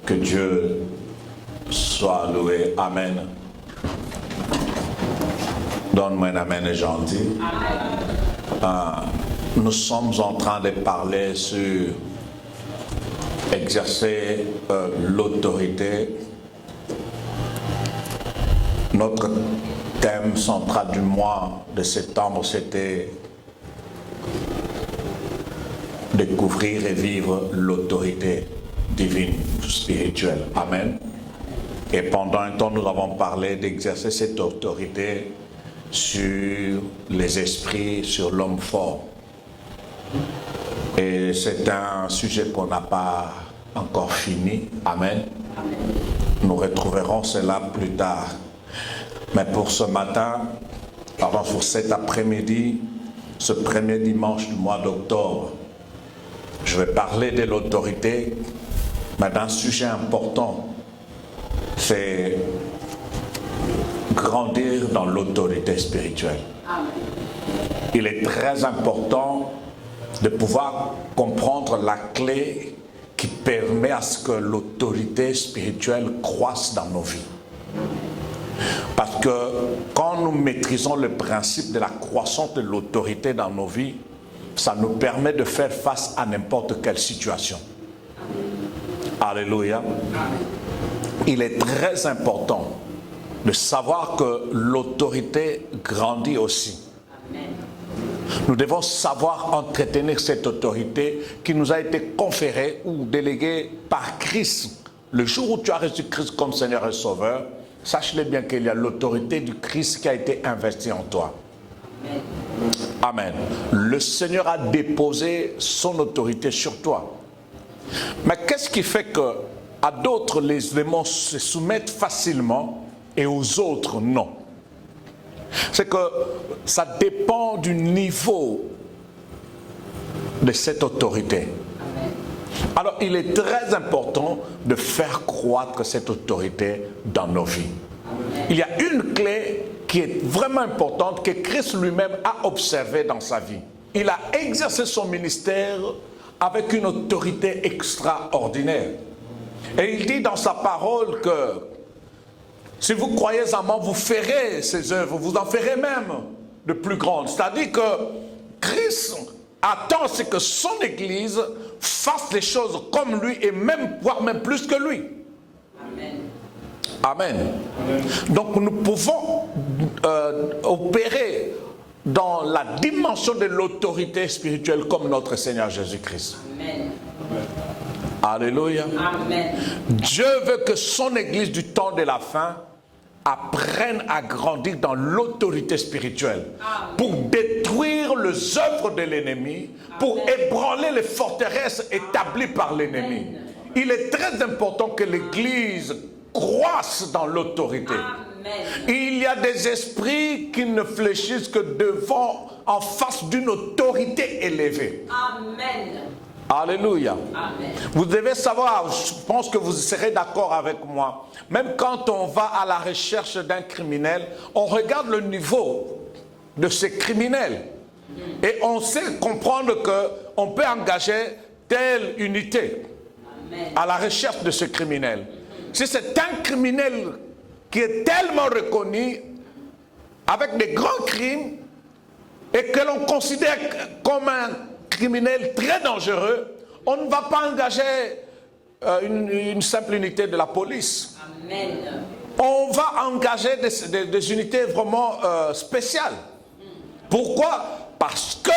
Que Dieu soit loué. Amen. Donne-moi un amen gentil. Nous sommes en train de parler sur exercer l'autorité. Notre thème central du mois de septembre, c'était découvrir et vivre l'autorité divine, spirituelle. Amen. Et pendant un temps, nous avons parlé d'exercer cette autorité sur les esprits, sur l'homme fort. Et c'est un sujet qu'on n'a pas encore fini. Amen. Amen. Nous retrouverons cela plus tard. Mais pour ce matin, pardon, pour cet après-midi, ce premier dimanche du mois d'octobre, je vais parler de l'autorité, mais d'un sujet important, c'est grandir dans l'autorité spirituelle. Amen. Il est très important de pouvoir comprendre la clé qui permet à ce que l'autorité spirituelle croisse dans nos vies. Parce que quand nous maîtrisons le principe de la croissance de l'autorité dans nos vies, ça nous permet de faire face à n'importe quelle situation. Alléluia. Il est très important de savoir que l'autorité grandit aussi. Nous devons savoir entretenir cette autorité qui nous a été conférée ou déléguée par Christ. Le jour où tu as reçu Christ comme Seigneur et Sauveur, sache-le bien qu'il y a l'autorité du Christ qui a été investie en toi. Amen. Le Seigneur a déposé son autorité sur toi. Mais qu'est-ce qui fait que à d'autres les démons se soumettent facilement et aux autres non? C'est que ça dépend du niveau de cette autorité. Alors il est très important de faire croître cette autorité dans nos vies. Il y a une clé qui est vraiment importante que Christ lui-même a observée dans sa vie. Il a exercé son ministère avec une autorité extraordinaire. Et il dit dans sa parole que si vous croyez en moi, vous ferez ces œuvres, vous en ferez même de plus grandes. C'est-à-dire que Christ attend ce que son Église fasse les choses comme lui et même, voire même plus que lui. Amen. Amen. Amen. Donc nous pouvons opérer dans la dimension de l'autorité spirituelle comme notre Seigneur Jésus-Christ. Amen. Alléluia. Amen. Dieu veut que son Église du temps de la fin apprenne à grandir dans l'autorité spirituelle. Amen. Pour détruire les œuvres de l'ennemi, pour ébranler les forteresses établies par l'ennemi. Il est très important que l'Église croisse dans l'autorité. Il y a des esprits qui ne fléchissent que devant, en face d'une autorité élevée. Amen. Alléluia. Amen. Vous devez savoir, je pense que vous serez d'accord avec moi, même quand on va à la recherche d'un criminel, on regarde le niveau de ce criminel. Et on sait comprendre qu'on peut engager telle unité à la recherche de ce criminel. Si c'est un criminel qui est tellement reconnu, avec des grands crimes, et que l'on considère comme un criminel très dangereux, on ne va pas engager une simple unité de la police. Amen. On va engager des unités vraiment spéciales. Pourquoi? Parce que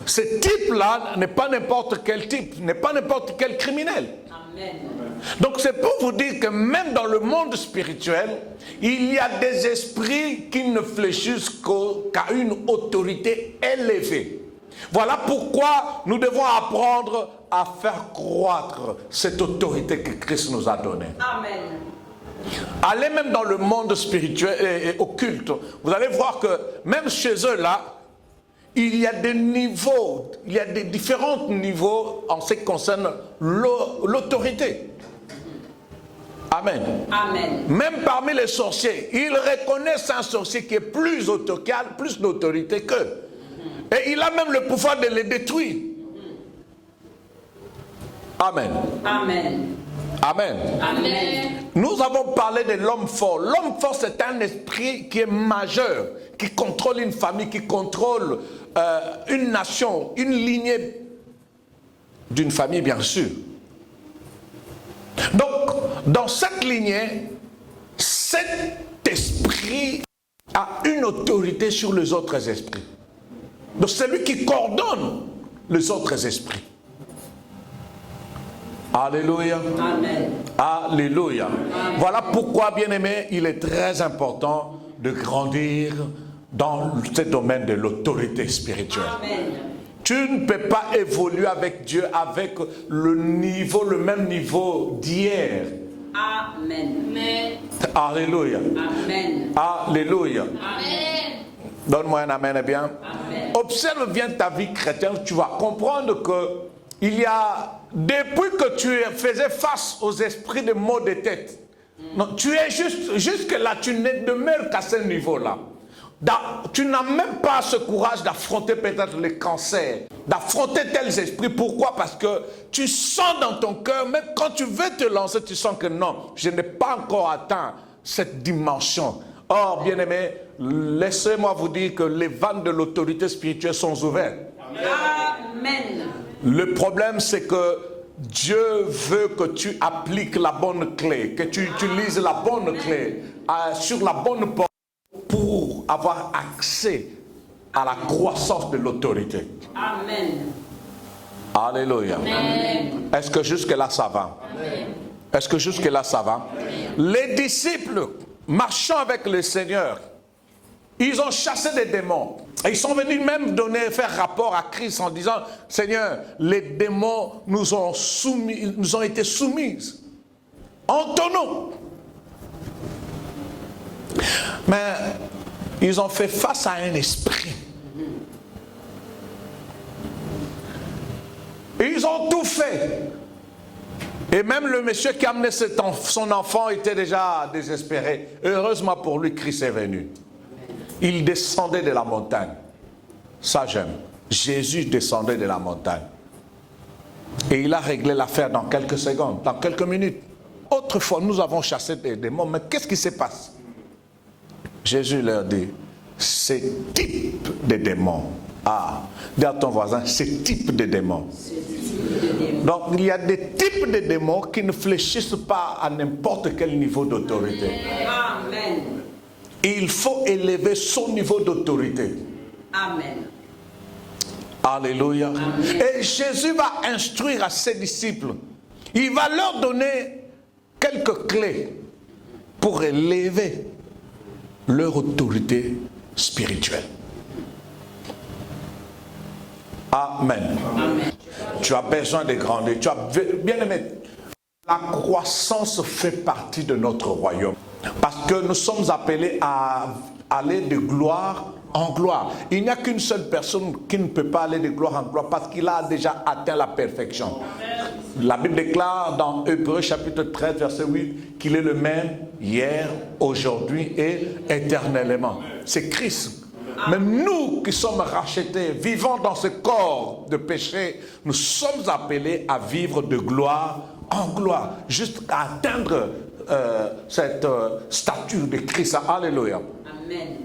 ce type-là n'est pas n'importe quel type, n'est pas n'importe quel criminel. Amen. Donc c'est pour vous dire que même dans le monde spirituel, il y a des esprits qui ne fléchissent qu'à une autorité élevée. Voilà pourquoi nous devons apprendre à faire croître cette autorité que Christ nous a donnée. Amen. Allez même dans le monde spirituel et occulte, vous allez voir que même chez eux là, il y a des niveaux, il y a des différents niveaux en ce qui concerne l'autorité. Amen. Amen. Même parmi les sorciers, ils reconnaissent un sorcier qui est plus d'autorité qu'eux. Et il a même le pouvoir de les détruire. Amen. Amen. Amen. Amen. Nous avons parlé de l'homme fort. L'homme fort, c'est un esprit qui est majeur, qui contrôle une famille, qui contrôle une nation, une lignée d'une famille, bien sûr. Donc, dans cette lignée, cet esprit a une autorité sur les autres esprits. Donc, c'est lui qui coordonne les autres esprits. Alléluia. Amen. Alléluia. Voilà pourquoi, bien-aimé, il est très important de grandir dans ce domaine de l'autorité spirituelle. Amen. Tu ne peux pas évoluer avec Dieu avec le même niveau d'hier. Amen. Alléluia. Amen. Alléluia. Amen. Donne-moi un amen, eh bien. Amen. Observe bien ta vie chrétienne, tu vas comprendre que il y a, depuis que tu faisais face aux esprits de maux de tête, non, tu es jusque-là, tu ne demeures qu'à ce niveau-là. Tu n'as même pas ce courage d'affronter peut-être le cancer, d'affronter tels esprits. Pourquoi? Parce que tu sens dans ton cœur, même quand tu veux te lancer, tu sens que non, je n'ai pas encore atteint cette dimension. Or, bien-aimés, laissez-moi vous dire que les vannes de l'autorité spirituelle sont ouvertes. Amen. Le problème, c'est que Dieu veut que tu appliques la bonne clé, que tu utilises la bonne clé sur la bonne porte pour avoir accès à la croissance de l'autorité. Amen. Alléluia. Amen. Est-ce que jusque-là ça va? Amen. Est-ce que jusque-là ça va? Les disciples marchant avec le Seigneur, ils ont chassé des démons. Et ils sont venus même faire rapport à Christ en disant, Seigneur, les démons nous ont été soumis en ton nom. Mais ils ont fait face à un esprit. Et ils ont tout fait. Et même le monsieur qui a amené son enfant était déjà désespéré. Heureusement pour lui, Christ est venu. Il descendait de la montagne. Ça j'aime. Jésus descendait de la montagne. Et il a réglé l'affaire dans quelques secondes, dans quelques minutes. Autrefois, nous avons chassé des démons, mais qu'est-ce qui se passe? Jésus leur dit, ce type de démons. Ah, dis à ton voisin, ce type de démons. Donc, il y a des types de démons qui ne fléchissent pas à n'importe quel niveau d'autorité. Amen. Il faut élever son niveau d'autorité. Amen. Alléluia. Amen. Et Jésus va instruire à ses disciples. Il va leur donner quelques clés pour élever leur autorité spirituelle. Amen. Amen. Tu as besoin de grandir. Bien aimé, la croissance fait partie de notre royaume. Parce que nous sommes appelés à aller de gloire en gloire. Il n'y a qu'une seule personne qui ne peut pas aller de gloire en gloire parce qu'il a déjà atteint la perfection. La Bible déclare dans Hébreux chapitre 13 verset 8 qu'il est le même hier, aujourd'hui et éternellement. C'est Christ. Mais nous qui sommes rachetés, vivant dans ce corps de péché, nous sommes appelés à vivre de gloire en gloire, jusqu'à atteindre cette stature de Christ. Alléluia. Amen.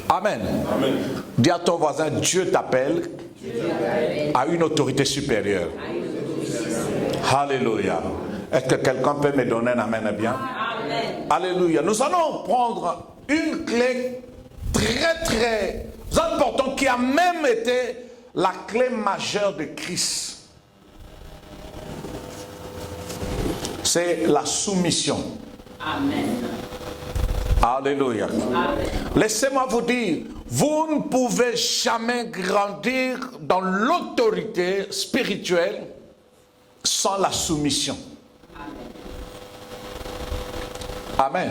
Amen. Amen. Dis à ton voisin, Dieu t'appelle à une autorité supérieure. Alléluia. Est-ce que quelqu'un peut me donner un amen bien? Amen. Alléluia. Nous allons prendre une clé très très importante qui a même été la clé majeure de Christ. C'est la soumission. Amen. Alléluia. Laissez-moi vous dire, vous ne pouvez jamais grandir dans l'autorité spirituelle sans la soumission. Amen. Amen.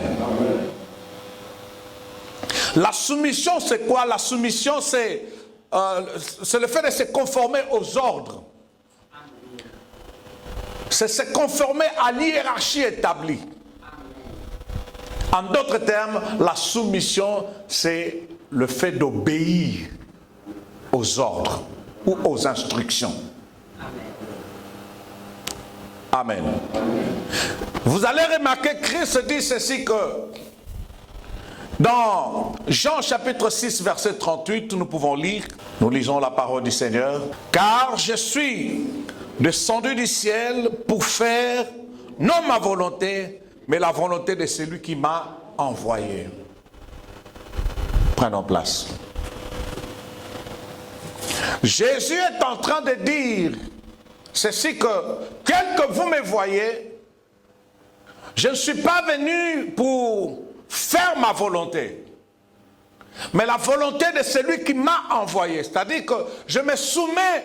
La soumission, c'est quoi? La soumission, c'est le fait de se conformer aux ordres. C'est se conformer à l'hiérarchie établie. En d'autres termes, la soumission, c'est le fait d'obéir aux ordres ou aux instructions. Amen. Vous allez remarquer que Christ dit ceci que dans Jean chapitre 6 verset 38, nous pouvons lire, nous lisons la parole du Seigneur. Car je suis descendu du ciel pour faire non ma volonté, mais la volonté de celui qui m'a envoyé. Prenons place. Jésus est en train de dire ceci que, tel que vous me voyez, je ne suis pas venu pour faire ma volonté, mais la volonté de celui qui m'a envoyé. C'est-à-dire que je me soumets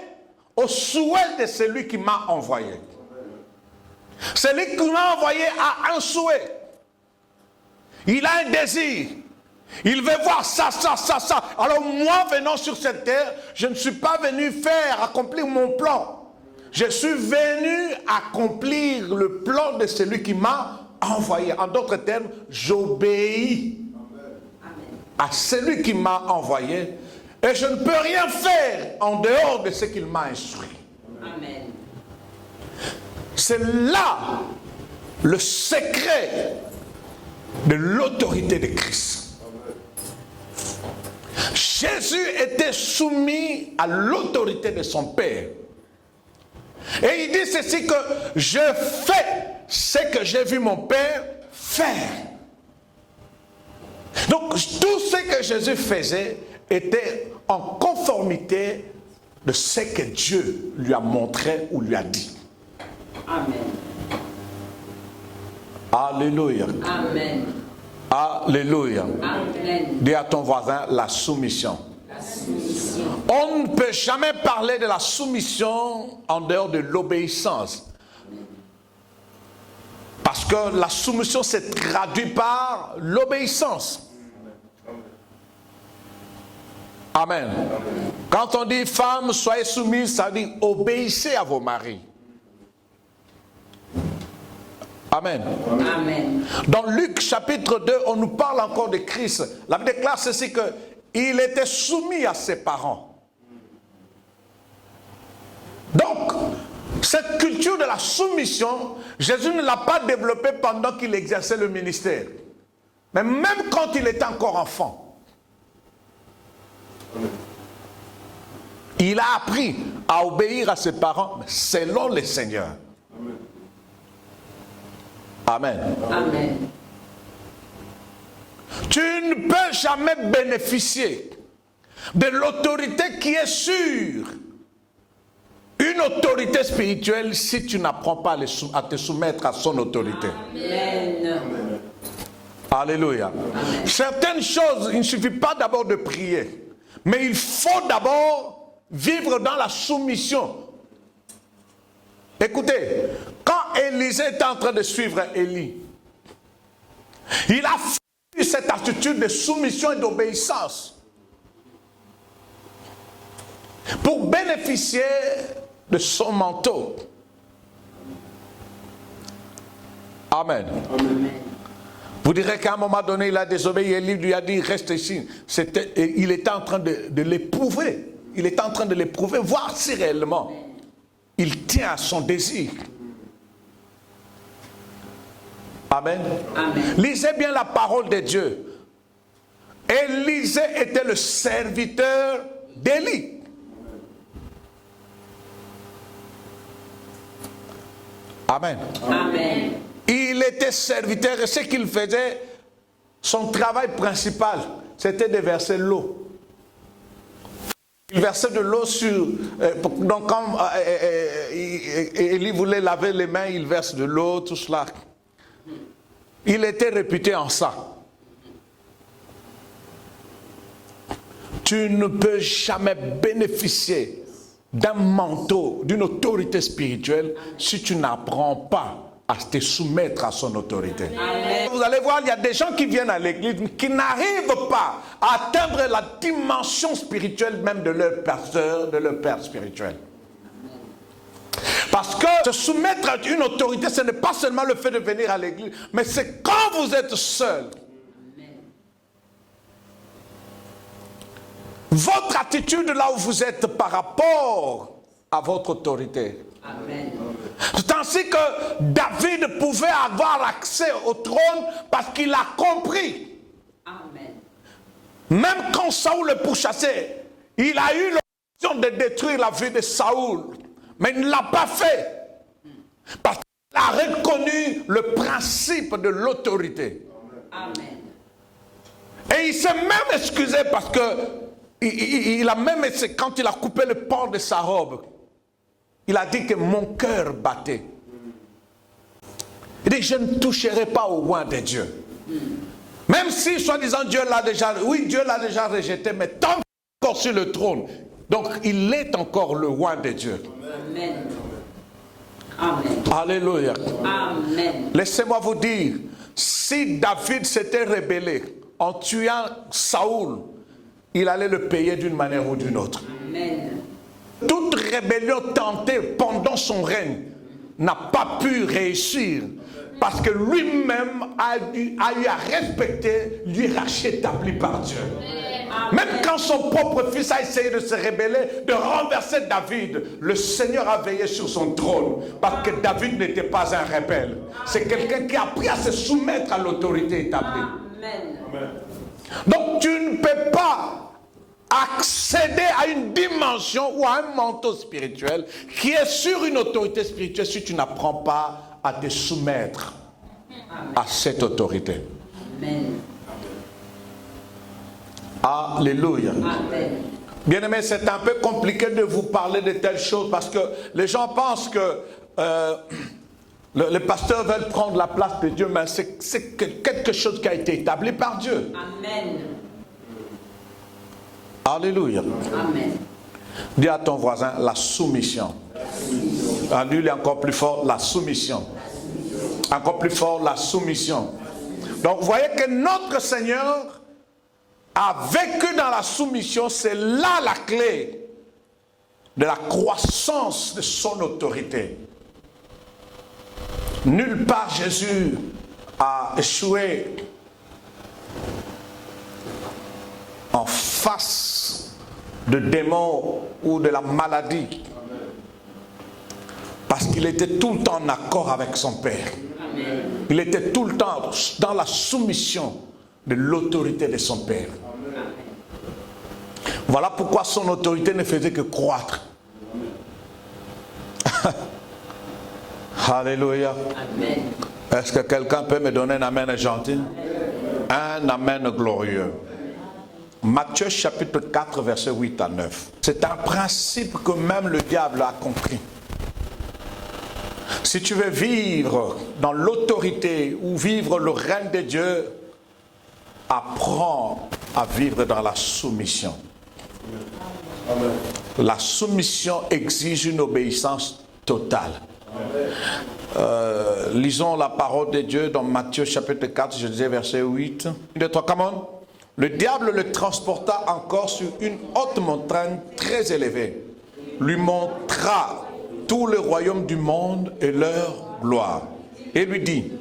au souhait de celui qui m'a envoyé. Celui qui m'a envoyé a un souhait. Il a un désir. Il veut voir ça, ça, ça, ça. Alors moi, venant sur cette terre, je ne suis pas venu accomplir mon plan. Je suis venu accomplir le plan de celui qui m'a envoyé. En d'autres termes, j'obéis à celui qui m'a envoyé. Et je ne peux rien faire en dehors de ce qu'il m'a instruit. Amen. C'est là le secret de l'autorité de Christ. Jésus était soumis à l'autorité de son Père. Et il dit ceci que je fais ce que j'ai vu mon Père faire. Donc tout ce que Jésus faisait était en conformité de ce que Dieu lui a montré ou lui a dit. Amen. Alléluia. Amen. Alléluia. Amen. Dis à ton voisin la soumission. La soumission. On ne peut jamais parler de la soumission en dehors de l'obéissance. Parce que la soumission se traduit par l'obéissance. Amen. Quand on dit femmes, soyez soumises, ça dit obéissez à vos maris. Amen. Amen. Dans Luc chapitre 2, on nous parle encore de Christ. La Bible déclare ceci que il était soumis à ses parents. Donc, cette culture de la soumission, Jésus ne l'a pas développée pendant qu'il exerçait le ministère. Mais même quand il était encore enfant, il a appris à obéir à ses parents selon le Seigneur. Amen. Amen. Tu ne peux jamais bénéficier de l'autorité qui est sûre. Une autorité spirituelle si tu n'apprends pas à te soumettre à son autorité. Amen. Alléluia. Amen. Certaines choses, il ne suffit pas d'abord de prier, mais il faut d'abord vivre dans la soumission. Écoutez, quand Élisée était en train de suivre Élie, il a eu cette attitude de soumission et d'obéissance pour bénéficier de son manteau. Amen. Amen. Vous direz qu'à un moment donné, il a désobéi, Élie lui a dit, reste ici. Il était en train de l'éprouver. Il était en train de l'éprouver, voir si réellement il tient à son désir. Amen. Amen. Lisez bien la parole de Dieu. Élisée était le serviteur d'Élie. Amen. Amen. Il était serviteur et ce qu'il faisait, son travail principal, c'était de verser l'eau. Il versait de l'eau sur... donc quand Élie voulait laver les mains, il verse de l'eau, tout cela. Il était réputé en ça. Tu ne peux jamais bénéficier d'un manteau, d'une autorité spirituelle si tu n'apprends pas à te soumettre à son autorité. Amen. Vous allez voir, il y a des gens qui viennent à l'église qui n'arrivent pas à atteindre la dimension spirituelle même de leur pasteur, de leur père spirituel. Parce que se soumettre à une autorité, ce n'est pas seulement le fait de venir à l'église, mais c'est quand vous êtes seul. Votre attitude là où vous êtes par rapport à votre autorité. Amen. Ainsi que David pouvait avoir accès au trône parce qu'il a compris. Amen. Même quand Saoul le pourchassait, il a eu l'option de détruire la vie de Saoul. Mais il ne l'a pas fait. Parce qu'il a reconnu le principe de l'autorité. Amen. Et il s'est même excusé parce que il a même, quand il a coupé le pan de sa robe, il a dit que mon cœur battait. Il dit, je ne toucherai pas au roi de Dieu. Même si, soi-disant, Dieu l'a déjà rejeté, mais tant qu'il est encore sur le trône, donc il est encore le roi de Dieu. Amen. Amen. Alléluia. Amen. Laissez-moi vous dire, si David s'était rebellé en tuant Saoul, il allait le payer d'une manière ou d'une autre. Amen. Toute rébellion tentée pendant son règne n'a pas pu réussir parce que lui-même a eu à respecter l'hiérarchie établie par Dieu. Même quand son propre fils a essayé de se rebeller, de renverser David, le Seigneur a veillé sur son trône parce que David n'était pas un rebelle. C'est quelqu'un qui a appris à se soumettre à l'autorité établie. Amen. Donc tu ne peux pas accéder à une dimension ou à un manteau spirituel qui est sur une autorité spirituelle si tu n'apprends pas à te soumettre à cette autorité. Amen. Alléluia. Amen. Bien-aimés, c'est un peu compliqué de vous parler de telles choses parce que les gens pensent que les pasteurs veulent prendre la place de Dieu, mais c'est quelque chose qui a été établi par Dieu. Amen. Alléluia. Amen. Dis à ton voisin la soumission. À lui, il est encore plus fort, la soumission. Encore plus fort, la soumission. Donc, vous voyez que notre Seigneur a vécu dans la soumission. C'est là la clé de la croissance de son autorité. Nulle part Jésus a échoué en face de démons ou de la maladie. Parce qu'il était tout le temps en accord avec son Père. Amen. Il était tout le temps dans la soumission de l'autorité de son Père. Voilà pourquoi son autorité ne faisait que croître. Alléluia. Amen. Est-ce que quelqu'un peut me donner un amen gentil? Un amen glorieux. Matthieu chapitre 4 verset 8 à 9. C'est un principe que même le diable a compris. Si tu veux vivre dans l'autorité ou vivre le règne de Dieu, apprends à vivre dans la soumission. Amen. La soumission exige une obéissance totale. Lisons la parole de Dieu dans Matthieu chapitre 4, je disais verset 8. 1, 2, 3, come on. Le diable le transporta encore sur une haute montagne très élevée, lui montra tout le royaume du monde et leur gloire, et lui dit,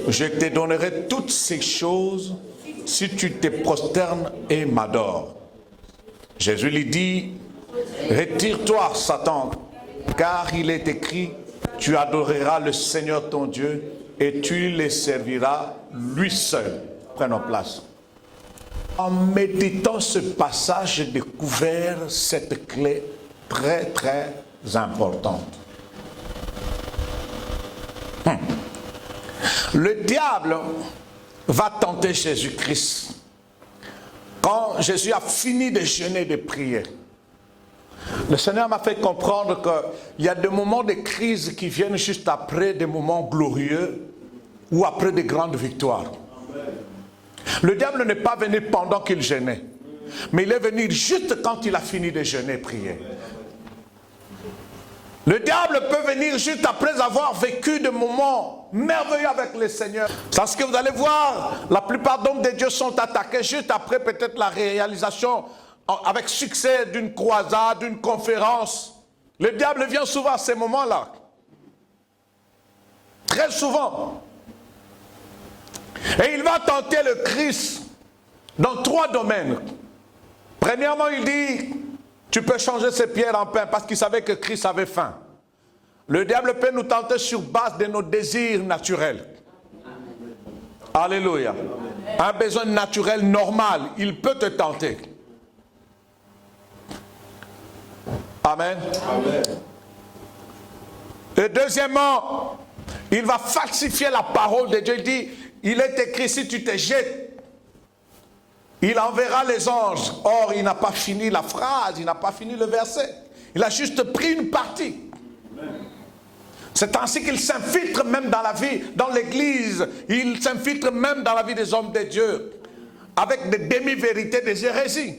je te donnerai toutes ces choses si tu te prosternes et m'adores. Jésus lui dit, retire-toi Satan, car il est écrit, tu adoreras le Seigneur ton Dieu et tu le serviras lui seul. Prenons place. En méditant ce passage, j'ai découvert cette clé très très importante. Le diable va tenter Jésus-Christ. Quand Jésus a fini de jeûner et de prier, le Seigneur m'a fait comprendre qu'il y a des moments de crise qui viennent juste après des moments glorieux ou après de grandes victoires. Le diable n'est pas venu pendant qu'il jeûnait, mais il est venu juste quand il a fini de jeûner et prier. Le diable peut venir juste après avoir vécu des moments merveilleux avec le Seigneur. Parce que vous allez voir, la plupart d'hommes de Dieu sont attaqués juste après peut-être la réalisation avec succès d'une croisade, d'une conférence. Le diable vient souvent à ces moments-là. Très souvent. Et il va tenter le Christ dans 3 domaines. Premièrement, il dit, tu peux changer ces pierres en pain parce qu'il savait que Christ avait faim. Le diable peut nous tenter sur base de nos désirs naturels. Alléluia. Un besoin naturel normal, il peut te tenter. Amen. Amen. Et deuxièmement, il va falsifier la parole de Dieu. Il dit, il est écrit, si tu te jettes, il enverra les anges. Or, il n'a pas fini la phrase, il n'a pas fini le verset. Il a juste pris une partie. C'est ainsi qu'il s'infiltre même dans la vie, dans l'église. Il s'infiltre même dans la vie des hommes de Dieu. Avec des demi-vérités, des hérésies.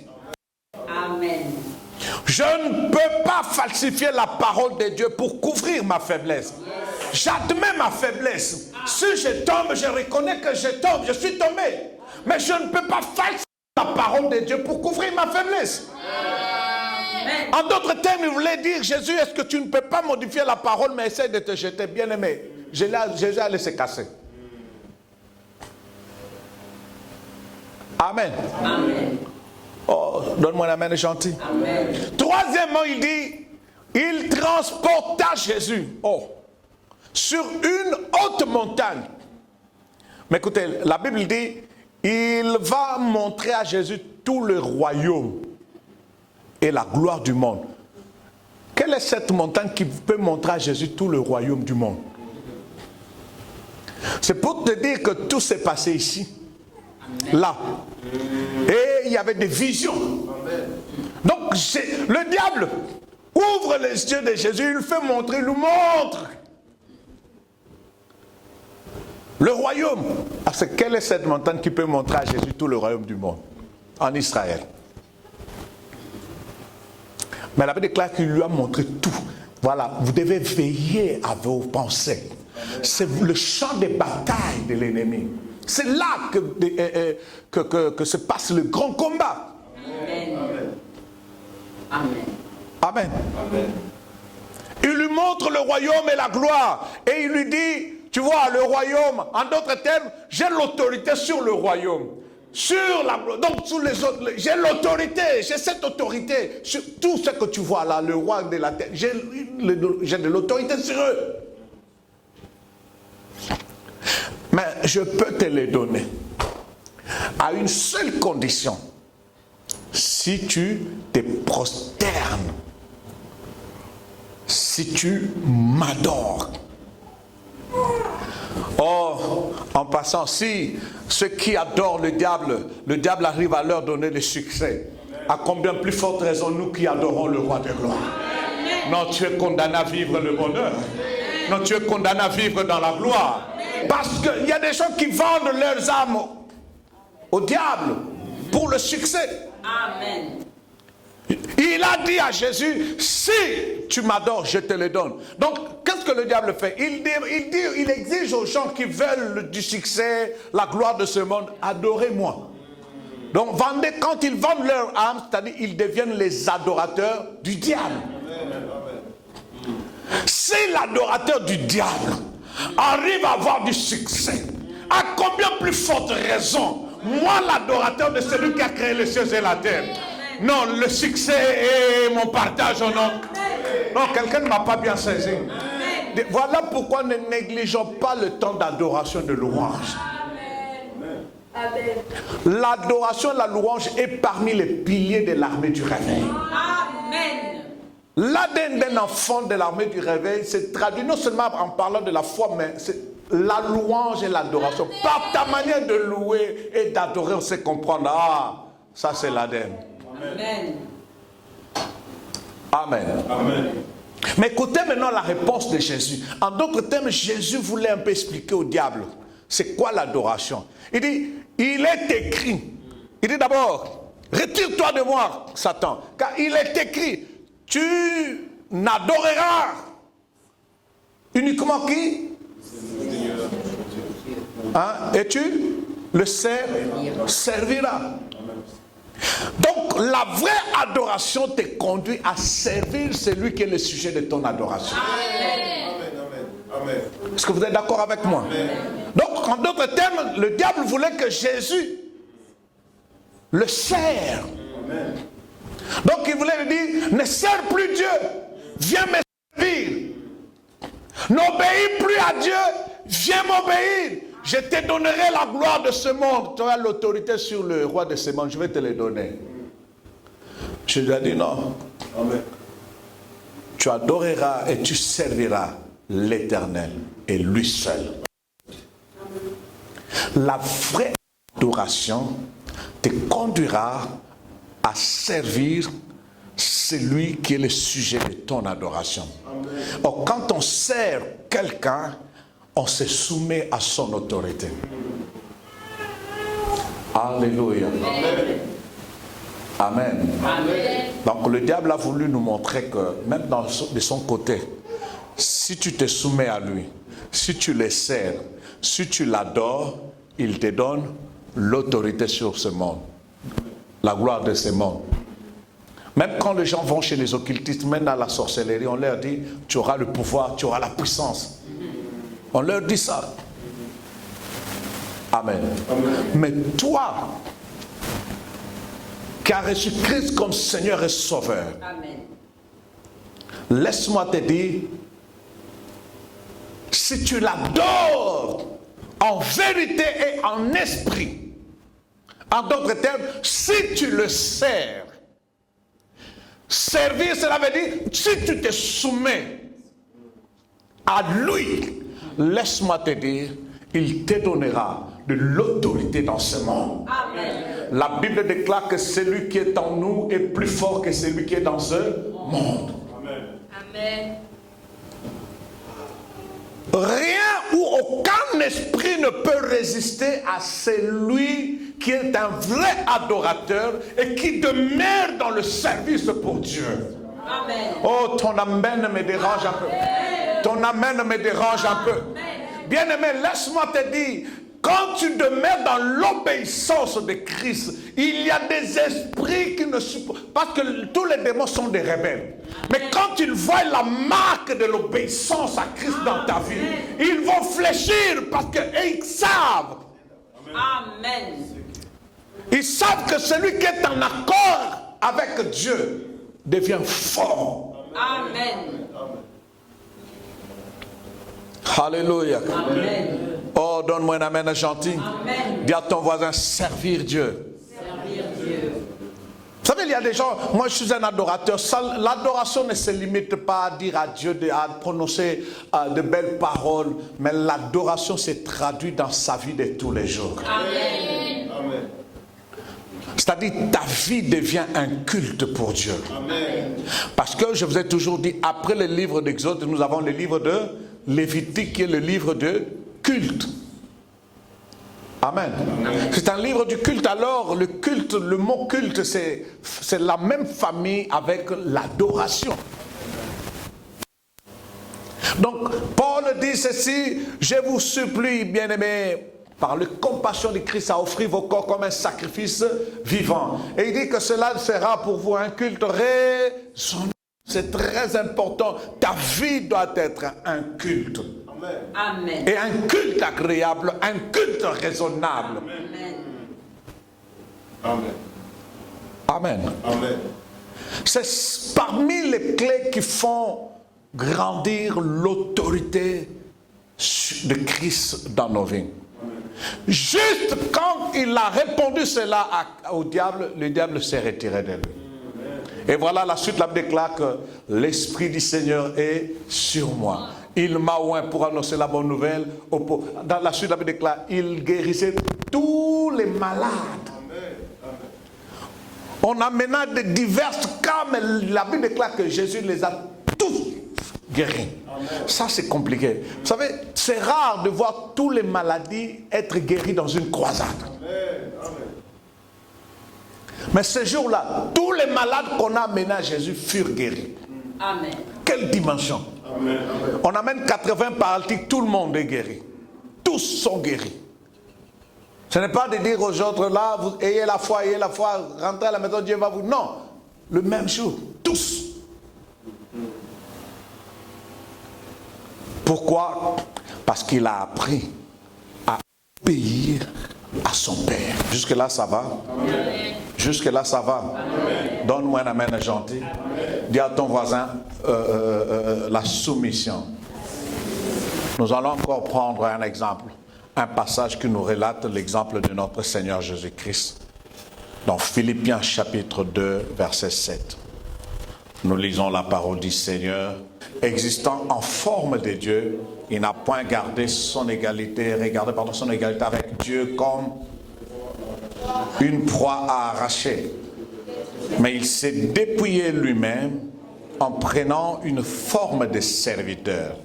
Amen. Je ne peux pas falsifier la parole de Dieu pour couvrir ma faiblesse. J'admets ma faiblesse. Si je tombe, je reconnais que je tombe, je suis tombé. Mais je ne peux pas falsifier la parole de Dieu pour couvrir ma faiblesse. En d'autres termes, il voulait dire, Jésus, est-ce que tu ne peux pas modifier la parole, mais essaie de te jeter, bien-aimé. Jésus allait se casser. Amen. Amen. Oh, donne-moi un amen gentil. Amen. Troisièmement, il dit, il transporta Jésus sur une haute montagne. Mais écoutez, la Bible dit, il va montrer à Jésus tout le royaume et la gloire du monde. Quelle est cette montagne qui peut montrer à Jésus tout le royaume du monde? C'est pour te dire que tout s'est passé ici, là. Et il y avait des visions. Donc le diable ouvre les yeux de Jésus, il le fait montrer, il nous montre le royaume. Parce que quelle est cette montagne qui peut montrer à Jésus tout le royaume du monde? En Israël. Mais la Bible déclare qu'il lui a montré tout. Voilà, vous devez veiller à vos pensées. C'est le champ de bataille de l'ennemi. C'est là que se passe le grand combat. Amen. Amen. Amen. Amen. Il lui montre le royaume et la gloire. Et il lui dit, tu vois, le royaume, en d'autres termes, j'ai l'autorité sur le royaume. Sur la gloire. Donc, sur les autres, j'ai l'autorité, j'ai cette autorité. Sur tout ce que tu vois là, le roi de la terre, j'ai de l'autorité sur eux. Mais je peux te les donner à une seule condition. Si tu te prosternes, si tu m'adores. Or, en passant, si ceux qui adorent le diable arrive à leur donner le succès, à combien plus forte raison nous qui adorons le roi de gloire. Non, tu es condamné à vivre le bonheur. Non, tu es condamné à vivre dans la gloire. Parce qu'il y a des gens qui vendent leurs âmes au diable pour le succès. Amen. Il a dit à Jésus, si tu m'adores, je te le donne. Donc, qu'est-ce que le diable fait? Il exige aux gens qui veulent du succès, la gloire de ce monde, adorez-moi. Donc, quand ils vendent leur âme, c'est-à-dire ils deviennent les adorateurs du diable. Si l'adorateur du diable arrive à avoir du succès, à combien plus forte raison, moi l'adorateur de celui qui a créé les cieux et la terre. Non, le succès est mon partage, non. Non, quelqu'un ne m'a pas bien saisi. Voilà pourquoi ne négligeons pas le temps d'adoration, de louange. L'adoration, la louange est parmi les piliers de l'armée du réveil. Amen. L'ADN d'un enfant de l'armée du réveil se traduit non seulement en parlant de la foi, mais c'est la louange et l'adoration. Par ta manière de louer et d'adorer, on sait comprendre. Ah, ça c'est l'ADN. Amen. Amen. Amen. Mais écoutez maintenant la réponse de Jésus. En d'autres termes, Jésus voulait un peu expliquer au diable c'est quoi l'adoration. Il dit, il est écrit. Il dit d'abord, retire-toi de moi, Satan. Car il est écrit, tu n'adoreras uniquement qui? Hein? Et tu le serviras. Donc la vraie adoration te conduit à servir celui qui est le sujet de ton adoration. Amen. Est-ce que vous êtes d'accord avec moi? Amen. Donc en d'autres termes, le diable voulait que Jésus le serve. Amen. Donc il voulait lui dire, ne sers plus Dieu, viens me servir. N'obéis plus à Dieu, viens m'obéir. Je te donnerai la gloire de ce monde. Tu as l'autorité sur le roi de ce monde, je vais te les donner. Je lui ai dit non. Amen. Tu adoreras et tu serviras l'Éternel et lui seul. La vraie adoration te conduira à servir celui qui est le sujet de ton adoration. Or, quand on sert quelqu'un, on se soumet à son autorité. Alléluia. Amen. Amen. Donc le diable a voulu nous montrer que, même de son côté, si tu te soumets à lui, si tu le sers, si tu l'adores, il te donne l'autorité sur ce monde, la gloire de ce monde. Même quand les gens vont chez les occultistes, même à la sorcellerie, on leur dit, tu auras le pouvoir, tu auras la puissance. On leur dit ça. Amen. Amen. Mais toi, qui as reçu Christ comme Seigneur et Sauveur, Amen. laisse-moi te dire, si tu l'adores en vérité et en esprit, en d'autres termes, si tu le sers, servir, cela veut dire, si tu te soumets à lui, laisse-moi te dire, il te donnera de l'autorité dans ce monde. Amen. La Bible déclare que celui qui est en nous est plus fort que celui qui est dans ce monde. Amen. Amen. Rien ou aucun esprit ne peut résister à celui qui est un vrai adorateur et qui demeure dans le service pour Dieu. Amen. Oh, ton amen me dérange un peu. Ton amen me dérange un peu. Bien-aimé, laisse-moi te dire, quand tu demeures dans l'obéissance de Christ, il y a des esprits qui ne supportent pas, parce que tous les démons sont des rebelles. Mais quand ils voient la marque de l'obéissance à Christ dans ta vie, ils vont fléchir parce qu'ils savent. Amen. Ils savent que celui qui est en accord avec Dieu devient fort. Amen. Alléluia. Amen. Oh, donne-moi un amen gentil. Amen. Dis à ton voisin, servir Dieu. Servir Dieu. Vous savez, il y a des gens, moi je suis un adorateur, l'adoration ne se limite pas à dire à Dieu, à prononcer de belles paroles, mais l'adoration se traduit dans sa vie de tous les jours. Amen. Amen. C'est-à-dire, ta vie devient un culte pour Dieu. Amen. Parce que je vous ai toujours dit, après le livre d'Exode, nous avons le livre de Lévitique qui est le livre de culte. Amen. C'est un livre du culte. Alors, le culte, le mot culte, c'est la même famille avec l'adoration. Donc, Paul dit ceci, je vous supplie, bien-aimés, par la compassion de Christ, à offrir vos corps comme un sacrifice vivant. Et il dit que cela sera pour vous un culte raisonnable. C'est très important. Ta vie doit être un culte. Amen. Amen. Et un culte agréable, un culte raisonnable. Amen. Amen. Amen. Amen. C'est parmi les clés qui font grandir l'autorité de Christ dans nos vies. Juste quand il a répondu cela au diable, le diable s'est retiré de lui. Et voilà la suite, la Bible déclare que l'Esprit du Seigneur est sur moi. Il m'a oint pour annoncer la bonne nouvelle. Dans la suite, la Bible déclare, il guérissait tous les malades. On a maintenant de divers cas, mais la Bible déclare que Jésus les a tous guéris. Ça, c'est compliqué. Vous savez, c'est rare de voir toutes les maladies être guéries dans une croisade. Mais ce jour-là, tous les malades qu'on a amenés à Jésus furent guéris. Amen. Quelle dimension! Amen. On amène 80 paralytiques, tout le monde est guéri. Tous sont guéris. Ce n'est pas de dire aux autres, là, vous ayez la foi, rentrez à la maison, Dieu va vous... Non, le même jour, tous. Pourquoi? Parce qu'il a appris à obéir à son Père. Jusque-là, ça va? Amen. Jusque-là, ça va? Donne-moi un amen gentil. Dis à ton voisin, la soumission. Nous allons encore prendre un exemple, un passage qui nous relate l'exemple de notre Seigneur Jésus-Christ. Dans Philippiens chapitre 2, verset 7. Nous lisons la parole du Seigneur. Existant en forme de Dieu, il n'a point gardé son égalité, son égalité avec Dieu comme une proie à arracher. Mais il s'est dépouillé lui-même en prenant une forme de serviteur,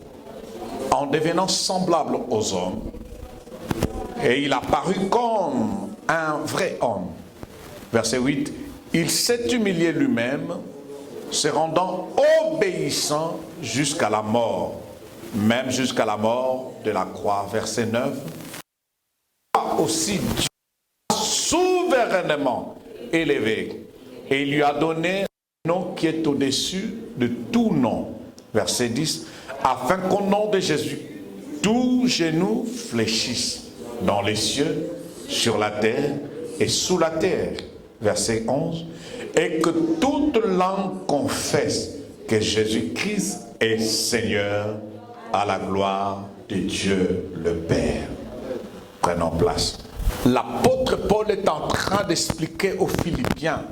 en devenant semblable aux hommes. Et il a paru comme un vrai homme. Verset 8. Il s'est humilié lui-même, se rendant obéissant jusqu'à la mort, même jusqu'à la mort de la croix. Verset 9. Aussi Dieu l'a souverainement élevé et il lui a donné un nom qui est au-dessus de tout nom. Verset 10. Afin qu'au nom de Jésus, tous genoux fléchissent dans les cieux, sur la terre et sous la terre. Verset 11. Et que toute langue confesse que Jésus-Christ est Seigneur, à la gloire de Dieu le Père. Prenons place. L'apôtre Paul est en train d'expliquer aux Philippiens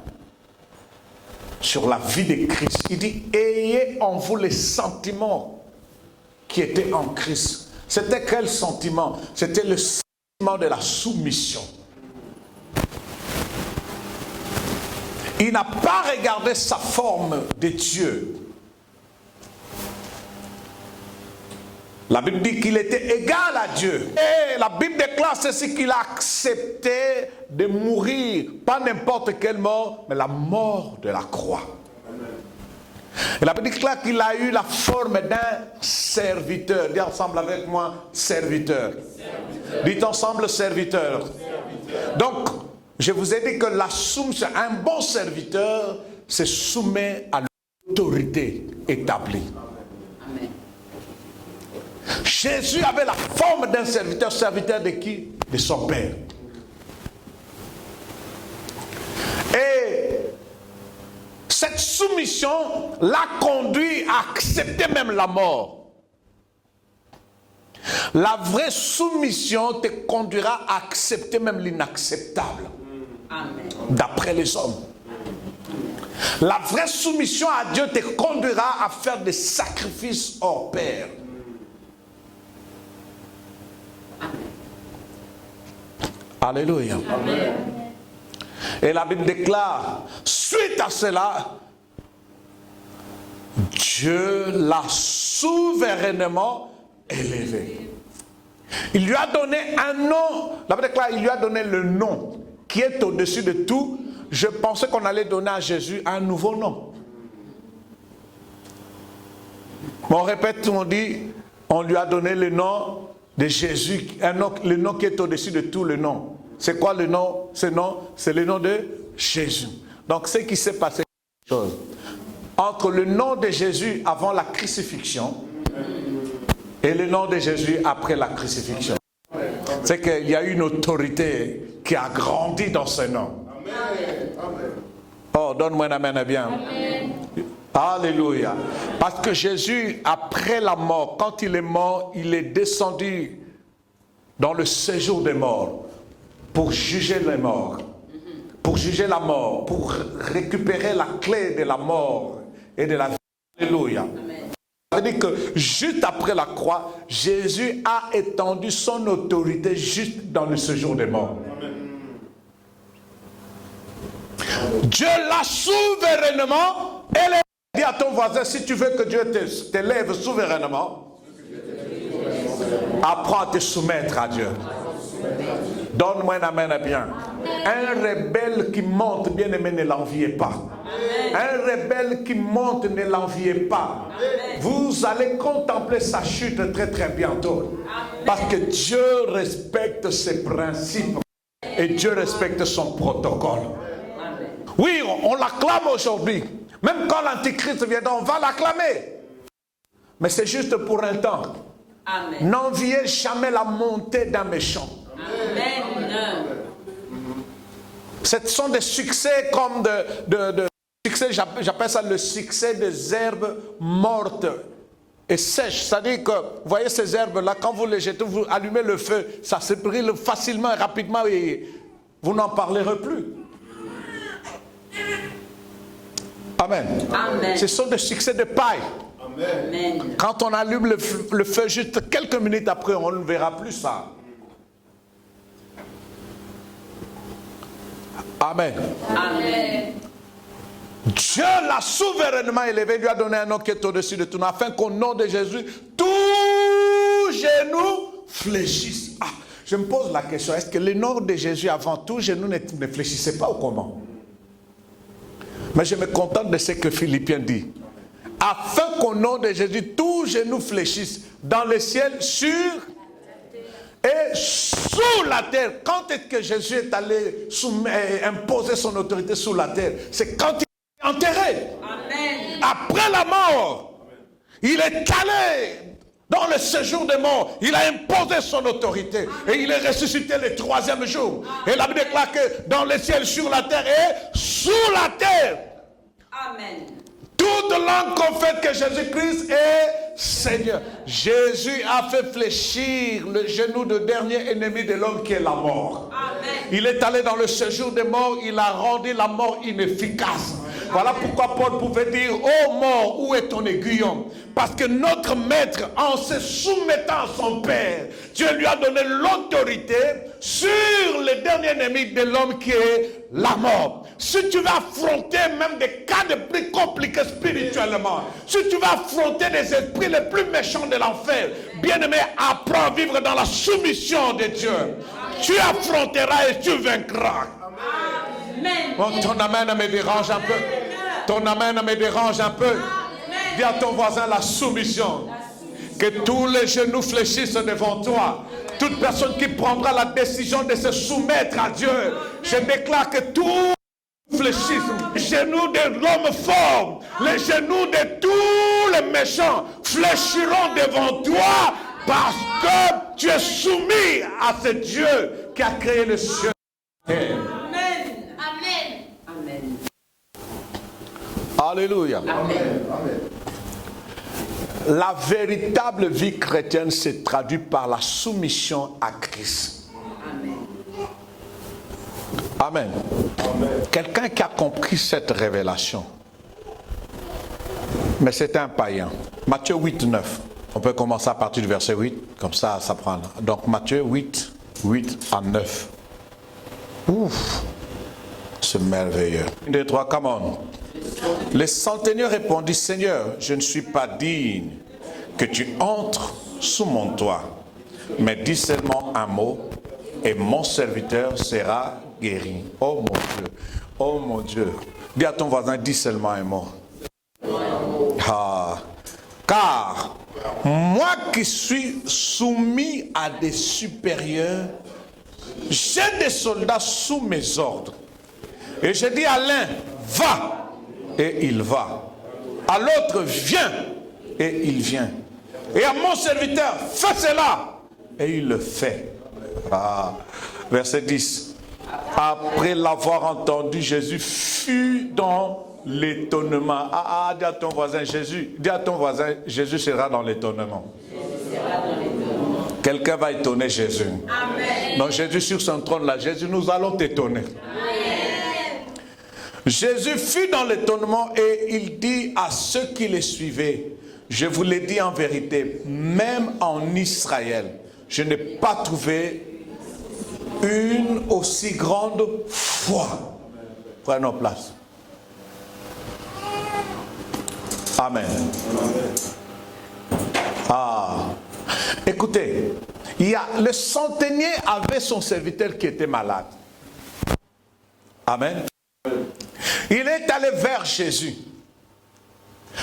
sur la vie de Christ. Il dit, ayez en vous les sentiments qui étaient en Christ. C'était quel sentiment? C'était le sentiment de la soumission. Il n'a pas regardé sa forme de Dieu. La Bible dit qu'il était égal à Dieu. Et la Bible déclare ceci, qu'il a accepté de mourir, pas n'importe quelle mort, mais la mort de la croix. Et la Bible déclare qu'il a eu la forme d'un serviteur. Dis ensemble avec moi, serviteur. Dites ensemble, serviteur. Donc, je vous ai dit que la soumission, un bon serviteur se soumet à l'autorité établie. Amen. Jésus avait la forme d'un serviteur. Serviteur de qui? De son Père. Et cette soumission l'a conduit à accepter même la mort. La vraie soumission te conduira à accepter même l'inacceptable. Amen. D'après les hommes. La vraie soumission à Dieu te conduira à faire des sacrifices hors pair. Alléluia. Amen. Et la Bible déclare, suite à cela, Dieu l'a souverainement élevé. Il lui a donné un nom. La Bible déclare, il lui a donné le nom qui est au-dessus de tout. Je pensais qu'on allait donner à Jésus un nouveau nom. Mais on répète, on dit, on lui a donné le nom de Jésus, le nom qui est au-dessus de tout le nom. C'est quoi le nom? C'est le nom de Jésus. Donc ce qui s'est passé, entre le nom de Jésus avant la crucifixion et le nom de Jésus après la crucifixion, c'est qu'il y a une autorité qui a grandi dans ce nom. Oh, donne-moi un amen bien. Amen. Alléluia. Parce que Jésus, après la mort, quand il est mort, il est descendu dans le séjour des morts pour juger les morts, pour juger la mort, pour récupérer la clé de la mort et de la vie. Alléluia. Ça veut dire que juste après la croix, Jésus a étendu son autorité juste dans le séjour des morts. Dieu l'a souverainement élevé. Dis à ton voisin, si tu veux que Dieu t'élève souverainement, apprends à te soumettre à Dieu. Donne-moi un amen bien. Un rebelle qui monte, bien aimé, ne l'enviez pas. Un rebelle qui monte, ne l'enviez pas. Vous allez contempler sa chute très très bientôt. Parce que Dieu respecte ses principes et Dieu respecte son protocole. Oui, on l'acclame aujourd'hui. Même quand l'Antichrist viendra, on va l'acclamer. Mais c'est juste pour un temps. Amen. N'enviez jamais la montée d'un méchant. Amen. Ce sont des succès comme succès, j'appelle ça le succès des herbes mortes et sèches. C'est-à-dire que, vous voyez ces herbes-là, quand vous les jetez, vous allumez le feu, ça se brûle facilement et rapidement et vous n'en parlerez plus. Amen. Amen. Ce sont des succès de paille. Amen. Quand on allume le feu, juste quelques minutes après, on ne verra plus ça. Amen. Amen. Dieu l'a souverainement élevé, lui a donné un nom qui est au-dessus de tout nom, afin qu'au nom de Jésus, tout genou fléchisse. Ah, je me pose la question, est-ce que le nom de Jésus avant tout genou ne fléchissait pas ou comment? Mais je me contente de ce que Philippiens dit. Afin qu'au nom de Jésus, tout genou fléchisse dans le ciel, sur et sous la terre. Quand est-ce que Jésus est allé imposer son autorité sous la terre? C'est quand il est enterré. Amen. Après la mort, il est allé dans le séjour des morts. Il a imposé son autorité. Et il est ressuscité le 3e jour. Et la Bible déclare que dans le ciel, sur la terre et sous la terre. Amen. Toute langue confesse que Jésus-Christ est Seigneur. Jésus a fait fléchir le genou du dernier ennemi de l'homme qui est la mort. Amen. Il est allé dans le séjour des morts, il a rendu la mort inefficace. Voilà pourquoi Paul pouvait dire, ô mort, où est ton aiguillon? Parce que notre maître, en se soumettant à son Père, Dieu lui a donné l'autorité sur le dernier ennemi de l'homme qui est la mort. Si tu vas affronter même des cas de plus compliqués spirituellement, si tu vas affronter les esprits les plus méchants de l'enfer, bien-aimé, apprends à vivre dans la soumission de Dieu. Tu affronteras et tu vaincras. Amen. Oh, ton amen me dérange un peu. Ton amen me dérange un peu. Dis à ton voisin la soumission. Que tous les genoux fléchissent devant toi. Toute personne qui prendra la décision de se soumettre à Dieu, je déclare que tout fléchissent. Les genoux de l'homme fort, les genoux de tous les méchants fléchiront devant toi parce que tu es soumis à ce Dieu qui a créé le ciel. Amen. Amen. Amen. Alléluia. Amen. La véritable vie chrétienne se traduit par la soumission à Christ. Amen. Amen. Quelqu'un qui a compris cette révélation, mais c'est un païen. Matthieu 8, 9. On peut commencer à partir du verset 8, comme ça, ça prend. Donc Matthieu 8, 8 à 9. Ouf, c'est merveilleux. 1, 2, 3, come on. Le centenier répondit, Seigneur, je ne suis pas digne que tu entres sous mon toit, mais dis seulement un mot et mon serviteur sera guéri. Oh mon Dieu, oh mon Dieu. Dis à ton voisin, dis seulement un mot. Ah, car moi qui suis soumis à des supérieurs, j'ai des soldats sous mes ordres. Et je dis à l'un, va. Et il va. À l'autre, viens. Et il vient. Et à mon serviteur, fais cela. Et il le fait. Ah. Verset 10. Après l'avoir entendu, Jésus fut dans l'étonnement. Dis à ton voisin, Jésus sera dans l'étonnement. Quelqu'un va étonner Jésus. Amen. Donc Jésus sur son trône là, Jésus, nous allons t'étonner. Jésus fut dans l'étonnement et il dit à ceux qui le suivaient, je vous l'ai dit en vérité, même en Israël, je n'ai pas trouvé une aussi grande foi. Prenons place. Amen. Ah, écoutez, le centenier avait son serviteur qui était malade. Amen. Il est allé vers Jésus.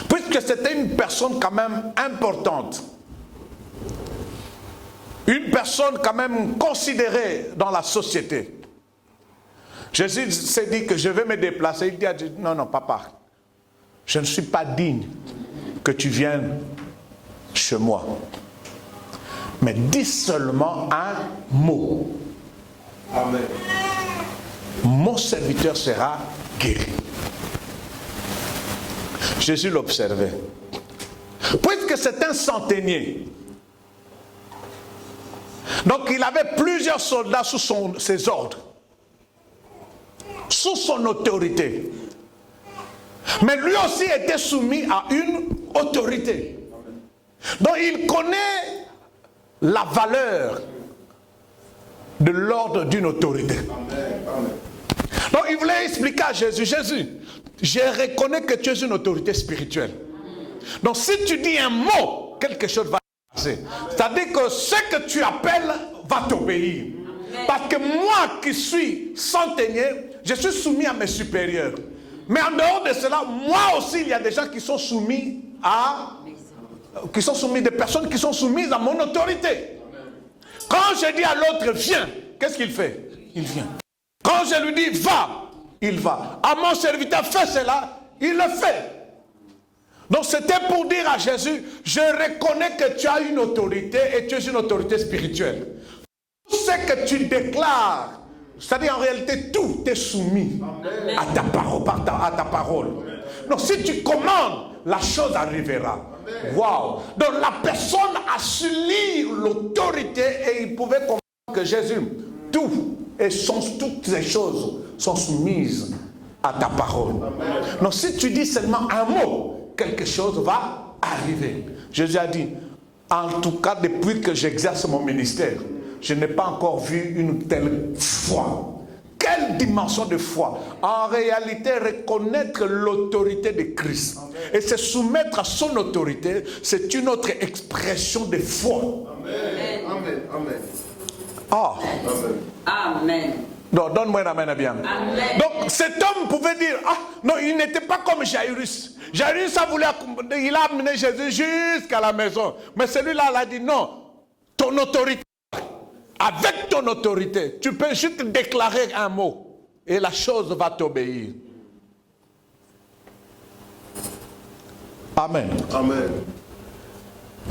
Puisque c'était une personne quand même importante. Une personne quand même considérée dans la société. Jésus s'est dit que je vais me déplacer. Il dit à Dieu, non, papa, je ne suis pas digne que tu viennes chez moi. Mais dis seulement un mot. Amen. Mon serviteur sera guéri. Jésus l'observait. Puisque puisque c'est un centenier, donc il avait plusieurs soldats sous ses ordres, sous son autorité. Mais lui aussi était soumis à une autorité. Donc il connaît la valeur de l'ordre d'une autorité. Donc il voulait expliquer à Jésus, Jésus, je reconnais que tu es une autorité spirituelle. Donc si tu dis un mot, quelque chose va passer. C'est-à-dire que ce que tu appelles va t'obéir. Parce que moi qui suis centenier, je suis soumis à mes supérieurs. Mais en dehors de cela, moi aussi, il y a des gens qui sont soumis des personnes qui sont soumises à mon autorité. Quand je dis à l'autre, viens, qu'est-ce qu'il fait? Il vient. Quand je lui dis, va, il va. À mon serviteur, fais cela, il le fait. Donc c'était pour dire à Jésus, je reconnais que tu as une autorité et tu es une autorité spirituelle. Tout ce que tu déclares, c'est-à-dire en réalité, tout est soumis à ta parole, à ta parole. Donc si tu commandes, la chose arrivera. Waouh! Donc la personne a su lire l'autorité et il pouvait comprendre que Jésus, toutes ces choses sont soumises à ta parole. Donc si tu dis seulement un mot, quelque chose va arriver. Jésus a dit, en tout cas depuis que j'exerce mon ministère, je n'ai pas encore vu une telle foi. Quelle dimension de foi? En réalité, reconnaître l'autorité de Christ et se soumettre à son autorité, c'est une autre expression de foi. Amen. Amen. Amen. Ah. Amen. Non, donne-moi un amen bien. Amen. Donc cet homme pouvait dire, ah non, il n'était pas comme Jairus. Jairus il a amené Jésus jusqu'à la maison. Mais celui-là, il a dit, non, ton autorité. Avec ton autorité, tu peux juste déclarer un mot et la chose va t'obéir. Amen. Amen.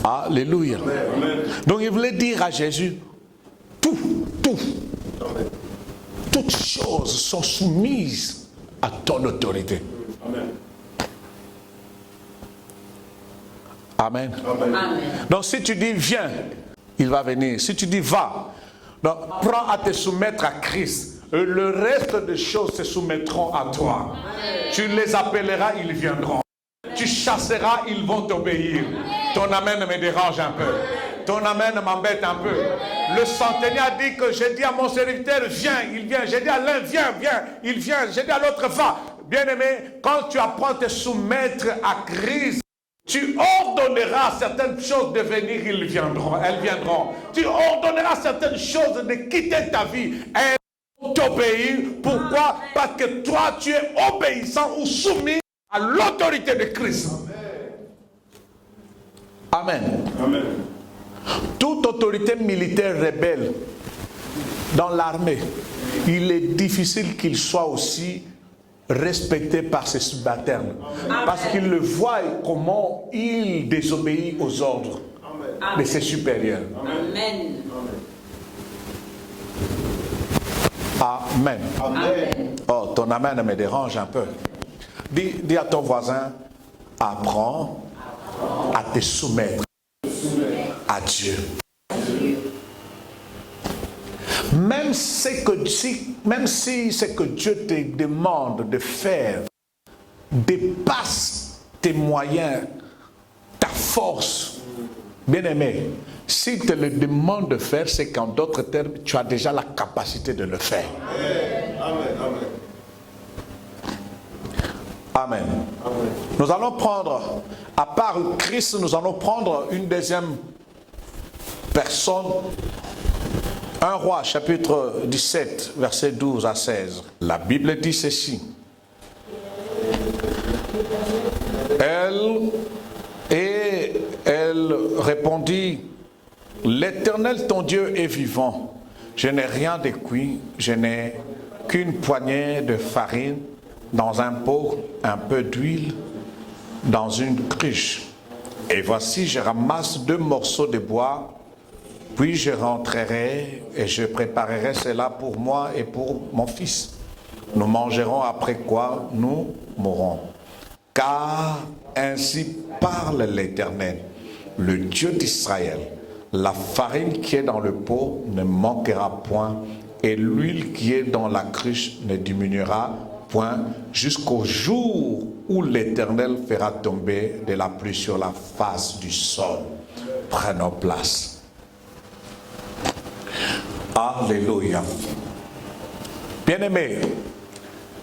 Alléluia. Amen. Donc il voulait dire à Jésus, toutes choses sont soumises à ton autorité. Amen. Amen. Amen. Donc si tu dis viens, il va venir. Si tu dis va, donc prends à te soumettre à Christ. Et le reste des choses se soumettront à toi. Tu les appelleras, ils viendront. Tu chasseras, ils vont t'obéir. Ton amen me dérange un peu. Ton amen m'embête un peu. Le centenier a dit que j'ai dit à mon serviteur, viens, il vient. J'ai dit à l'un, viens, il vient. J'ai dit à l'autre, va. Bien-aimé, quand tu apprends à te soumettre à Christ, tu ordonneras certaines choses de venir, elles viendront. Tu ordonneras certaines choses de quitter ta vie. Elles vont t'obéir. Pourquoi? Parce que toi, tu es obéissant ou soumis à l'autorité de Christ. Amen. Amen. Toute autorité militaire rebelle dans l'armée, il est difficile qu'il soit aussi respecté par ses subalternes. Parce qu'il le voit comment il désobéit aux ordres de ses supérieurs. Amen. Amen. Amen. Oh, ton amen me dérange un peu. Dis à ton voisin, apprends à te soumettre à Dieu. Même si ce que Dieu te demande de faire dépasse tes moyens, ta force, bien-aimé, s'il te le demande de faire, c'est qu'en d'autres termes, tu as déjà la capacité de le faire. Amen. Amen. Nous allons prendre, à part Christ, nous allons prendre une deuxième personne. 1 Roi, chapitre 17, versets 12 à 16. La Bible dit ceci. Elle répondit, l'Éternel ton Dieu est vivant. Je n'ai rien de cuit, je n'ai qu'une poignée de farine dans un pot, un peu d'huile dans une cruche. Et voici, je ramasse 2 morceaux de bois. Puis je rentrerai et je préparerai cela pour moi et pour mon fils. Nous mangerons, après quoi nous mourrons. Car ainsi parle l'Éternel. le Dieu d'Israël, la farine qui est dans le pot ne manquera point, et l'huile qui est dans la cruche ne diminuera point, jusqu'au jour où l'Éternel fera tomber de la pluie sur la face du sol. Prenons place. Alléluia. Bien-aimés,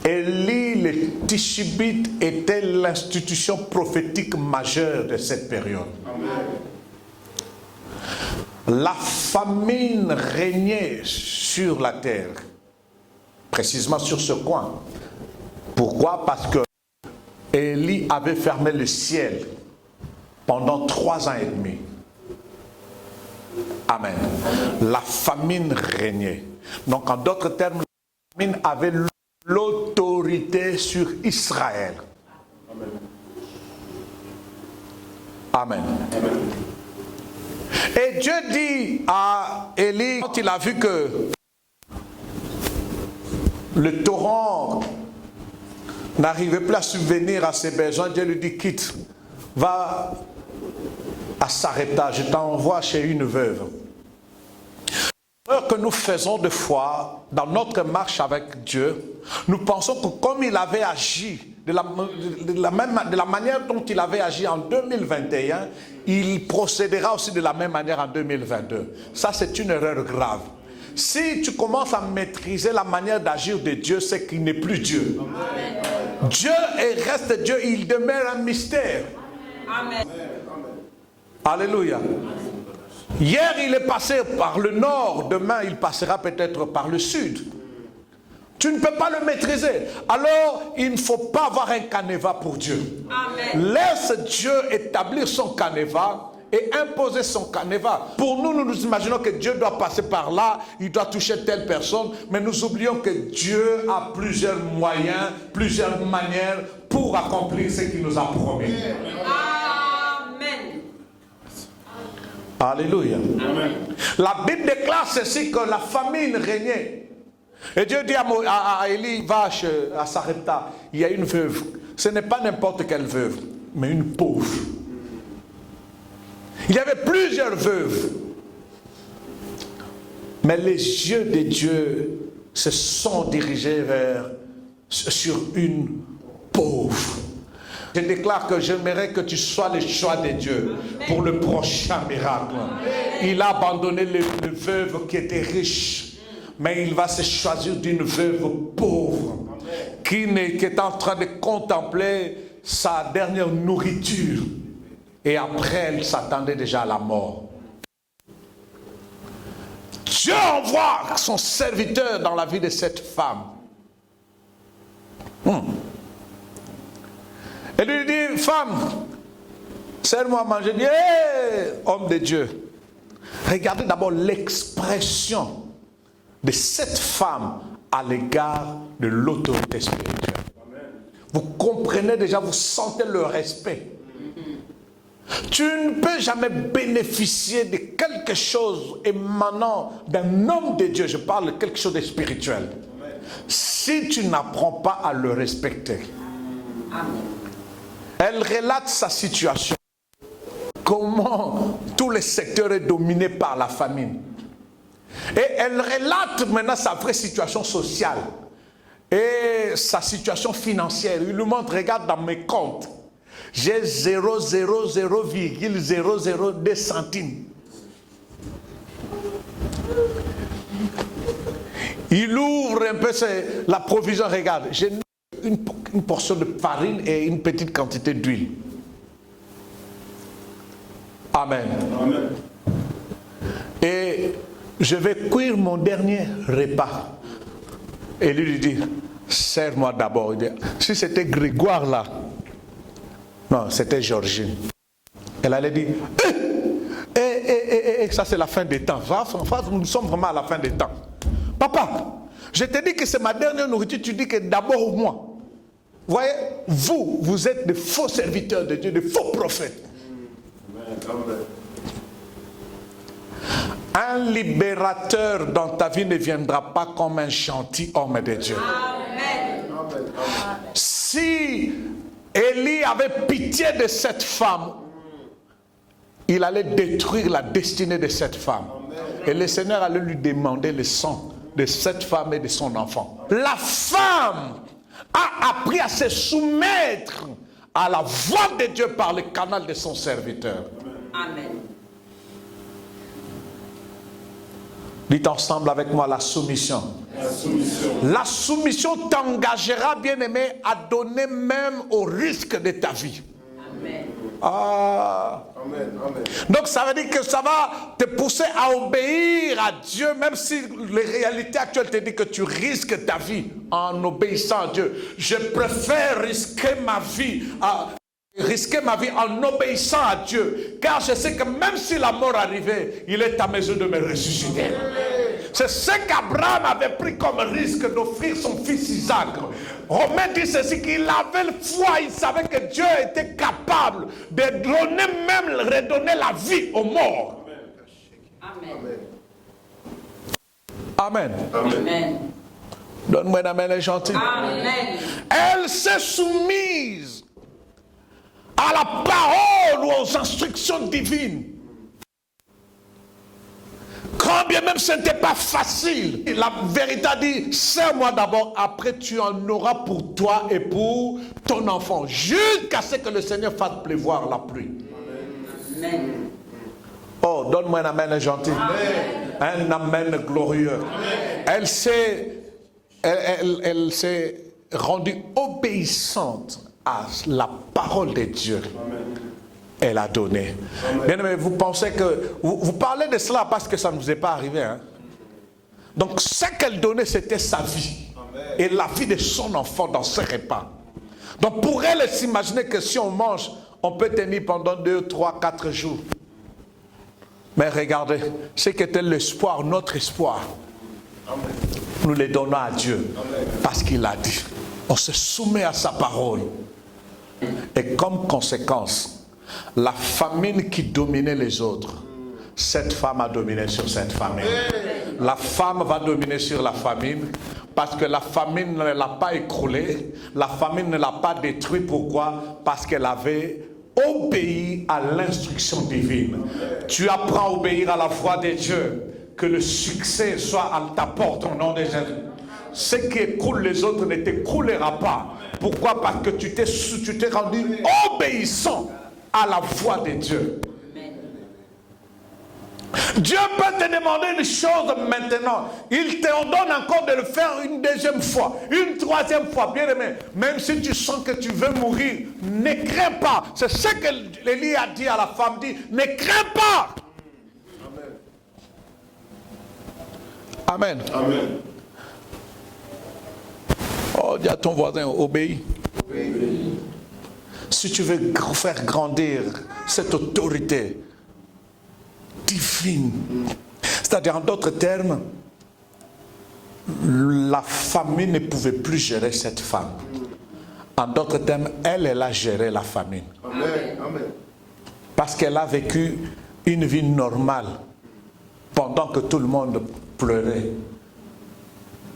Élie le Tishbite était l'institution prophétique majeure de cette période. La famine régnait sur la terre, précisément sur ce coin. Pourquoi? Parce que Élie avait fermé le ciel pendant 3 ans et demi. Amen. La famine régnait. Donc en d'autres termes, la famine avait l'autorité sur Israël. Amen. Et Dieu dit à Élie, quand il a vu que le torrent n'arrivait plus à subvenir à ses besoins, Dieu lui dit, quitte, va à Sarepta, je t'envoie chez une veuve. L'erreur que nous faisons des fois dans notre marche avec Dieu, nous pensons que comme il avait agi, de la manière dont il avait agi en 2021, il procédera aussi de la même manière en 2022. Ça, c'est une erreur grave. Si tu commences à maîtriser la manière d'agir de Dieu, c'est qu'il n'est plus Dieu. Amen. Dieu reste Dieu, il demeure un mystère. Amen. Alléluia. Hier, il est passé par le nord, demain, il passera peut-être par le sud. Tu ne peux pas le maîtriser. Alors, il ne faut pas avoir un canevas pour Dieu. Amen. Laisse Dieu établir son canevas et imposer son canevas. Pour nous, nous nous imaginons que Dieu doit passer par là, il doit toucher telle personne, mais nous oublions que Dieu a plusieurs moyens, plusieurs manières pour accomplir ce qu'il nous a promis. Amen. Alléluia. Amen. La Bible déclare ceci, que la famine régnait. Et Dieu dit à Élie, va à Sarepta, il y a une veuve. Ce n'est pas n'importe quelle veuve, mais une pauvre. Il y avait plusieurs veuves. Mais les yeux de Dieu se sont dirigés sur une pauvre. Je déclare que j'aimerais que tu sois le choix de Dieu pour le prochain miracle. Il a abandonné les veuves qui étaient riches. Mais il va se choisir d'une veuve pauvre qui est en train de contempler sa dernière nourriture. Et après, elle s'attendait déjà à la mort. Dieu envoie son serviteur dans la vie de cette femme. Et lui dit, femme, sers-moi à manger. Il dit, hey, homme de Dieu. Regardez d'abord l'expression de cette femme à l'égard de l'autorité spirituelle. Amen. Vous comprenez déjà, vous sentez le respect. Tu ne peux jamais bénéficier de quelque chose émanant d'un homme de Dieu, je parle de quelque chose de spirituel, si tu n'apprends pas à le respecter. Amen. Elle relate sa situation, comment tout le secteur est dominé par la famine. Et elle relate maintenant sa vraie situation sociale et sa situation financière. Il lui montre, regarde dans mes comptes, j'ai 0,002 centimes. Il ouvre un peu la provision, regarde, j'ai une portion de farine et une petite quantité d'huile. Amen. Amen. Et je vais cuire mon dernier repas. Et lui dit, sers-moi d'abord. Si c'était Grégoire là, non, c'était Georgine. Elle allait dire, ça c'est la fin des temps. Nous sommes vraiment à la fin des temps. Papa, je te dis que c'est ma dernière nourriture, tu dis que d'abord moi. Vous voyez, vous êtes de faux serviteurs de Dieu, de faux prophètes. Un libérateur dans ta vie ne viendra pas comme un gentil homme de Dieu. Amen. Si Élie avait pitié de cette femme, il allait détruire la destinée de cette femme. Et le Seigneur allait lui demander le sang de cette femme et de son enfant. La femme a appris à se soumettre à la voix de Dieu par le canal de son serviteur. Amen. Dites ensemble avec moi la soumission. La soumission t'engagera, bien-aimé, à donner même au risque de ta vie. Amen. Ah. Amen. Amen. Donc ça veut dire que ça va te pousser à obéir à Dieu, même si les réalités actuelles te disent que tu risques ta vie en obéissant à Dieu. Je préfère risquer ma vie en obéissant à Dieu, car je sais que même si la mort arrivait, il est à mesure de me ressusciter. C'est ce qu'Abraham avait pris comme risque d'offrir son fils Isaac. Romains dit ceci, qu'il avait foi, il savait que Dieu était capable de donner même, redonner la vie aux morts. Amen. Amen. Amen. Donne-moi un amen, les gentils. Amen. Elle s'est soumise à la parole ou aux instructions divines. Quand bien même ce n'était pas facile, la vérité a dit, serre-moi d'abord, après tu en auras pour toi et pour ton enfant, jusqu'à ce que le Seigneur fasse pleuvoir la pluie. Amen. Oh, donne-moi un amen gentil. Amen. Un amen glorieux. Elle s'est rendue obéissante à la parole de Dieu. Elle a donné. Bien aimé, vous pensez que... Vous parlez de cela parce que ça ne vous est pas arrivé. Hein? Donc ce qu'elle donnait, c'était sa vie. Et la vie de son enfant dans ce repas. Donc pour elle s'imaginer que si on mange, on peut tenir pendant 2, 3, 4 jours. Mais regardez, ce qu'était l'espoir, notre espoir, nous le donnons à Dieu. Parce qu'il a dit. On se soumet à sa parole. Et comme conséquence, la famine qui dominait les autres, cette femme a dominé sur cette famine. La femme va dominer sur la famine parce que la famine ne l'a pas écroulée, la famine ne l'a pas détruit. Pourquoi? Parce qu'elle avait obéi à l'instruction divine. Tu apprends à obéir à la voix de Dieu, que le succès soit à ta porte au nom de Jésus. Ce qui écroule les autres ne t'écroulera pas. Pourquoi? Parce que tu t'es rendu obéissant à la voix de Dieu. Dieu peut te demander une chose maintenant. Il te donne encore de le faire une deuxième fois, une troisième fois. Bien aimé, même si tu sens que tu veux mourir, ne crains pas. C'est ce que Élie a dit à la femme, dit, ne crains pas. Amen. Amen. Oh, dis à ton voisin, obéis. Si tu veux faire grandir cette autorité divine, c'est-à-dire en d'autres termes, la famine ne pouvait plus gérer cette femme. En d'autres termes, elle a géré la famine. Amen. Amen. Parce qu'elle a vécu une vie normale pendant que tout le monde pleurait.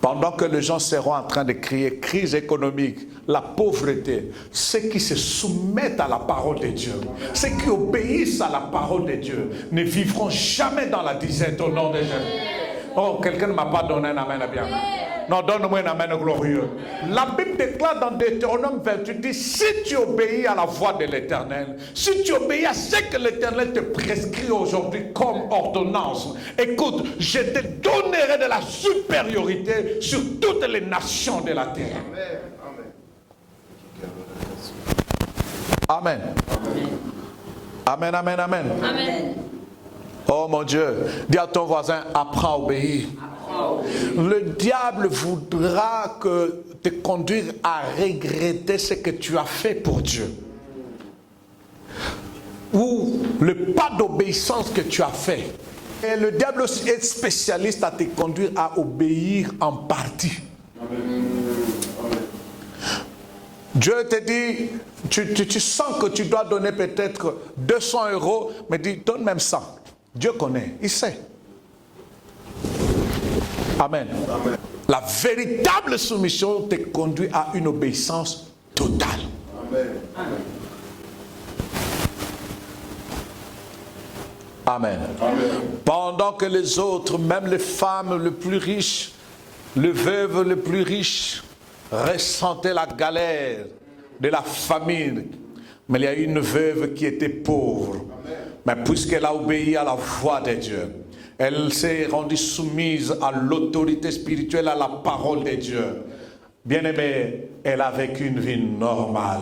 Pendant que les gens seront en train de crier crise économique, la pauvreté, ceux qui se soumettent à la parole de Dieu, ceux qui obéissent à la parole de Dieu, ne vivront jamais dans la disette au nom de Jésus. Oh, quelqu'un ne m'a pas donné un amen bien. Non, donne-moi un amen glorieux. La Bible déclare dans Deutéronome 28, dit, si tu obéis à la voix de l'Éternel, si tu obéis à ce que l'Éternel te prescrit aujourd'hui comme ordonnance, écoute, je te donnerai de la supériorité sur toutes les nations de la terre. Amen. Amen, amen, amen. Amen. Oh mon Dieu, dis à ton voisin, apprends à obéir. Le diable voudra te conduire à regretter ce que tu as fait pour Dieu. Ou le pas d'obéissance que tu as fait. Et le diable aussi est spécialiste à te conduire à obéir en partie. Dieu te dit, tu sens que tu dois donner peut-être 200 €, mais dis, donne même 100. Dieu connaît, il sait. Amen. Amen. La véritable soumission te conduit à une obéissance totale. Amen. Amen. Amen. Pendant que les autres, même les femmes les plus riches, les veuves les plus riches, ressentaient la galère de la famine. Mais il y a une veuve qui était pauvre. Mais puisqu'elle a obéi à la voix de Dieu, elle s'est rendue soumise à l'autorité spirituelle, à la parole de Dieu. Bien-aimée, elle a vécu une vie normale.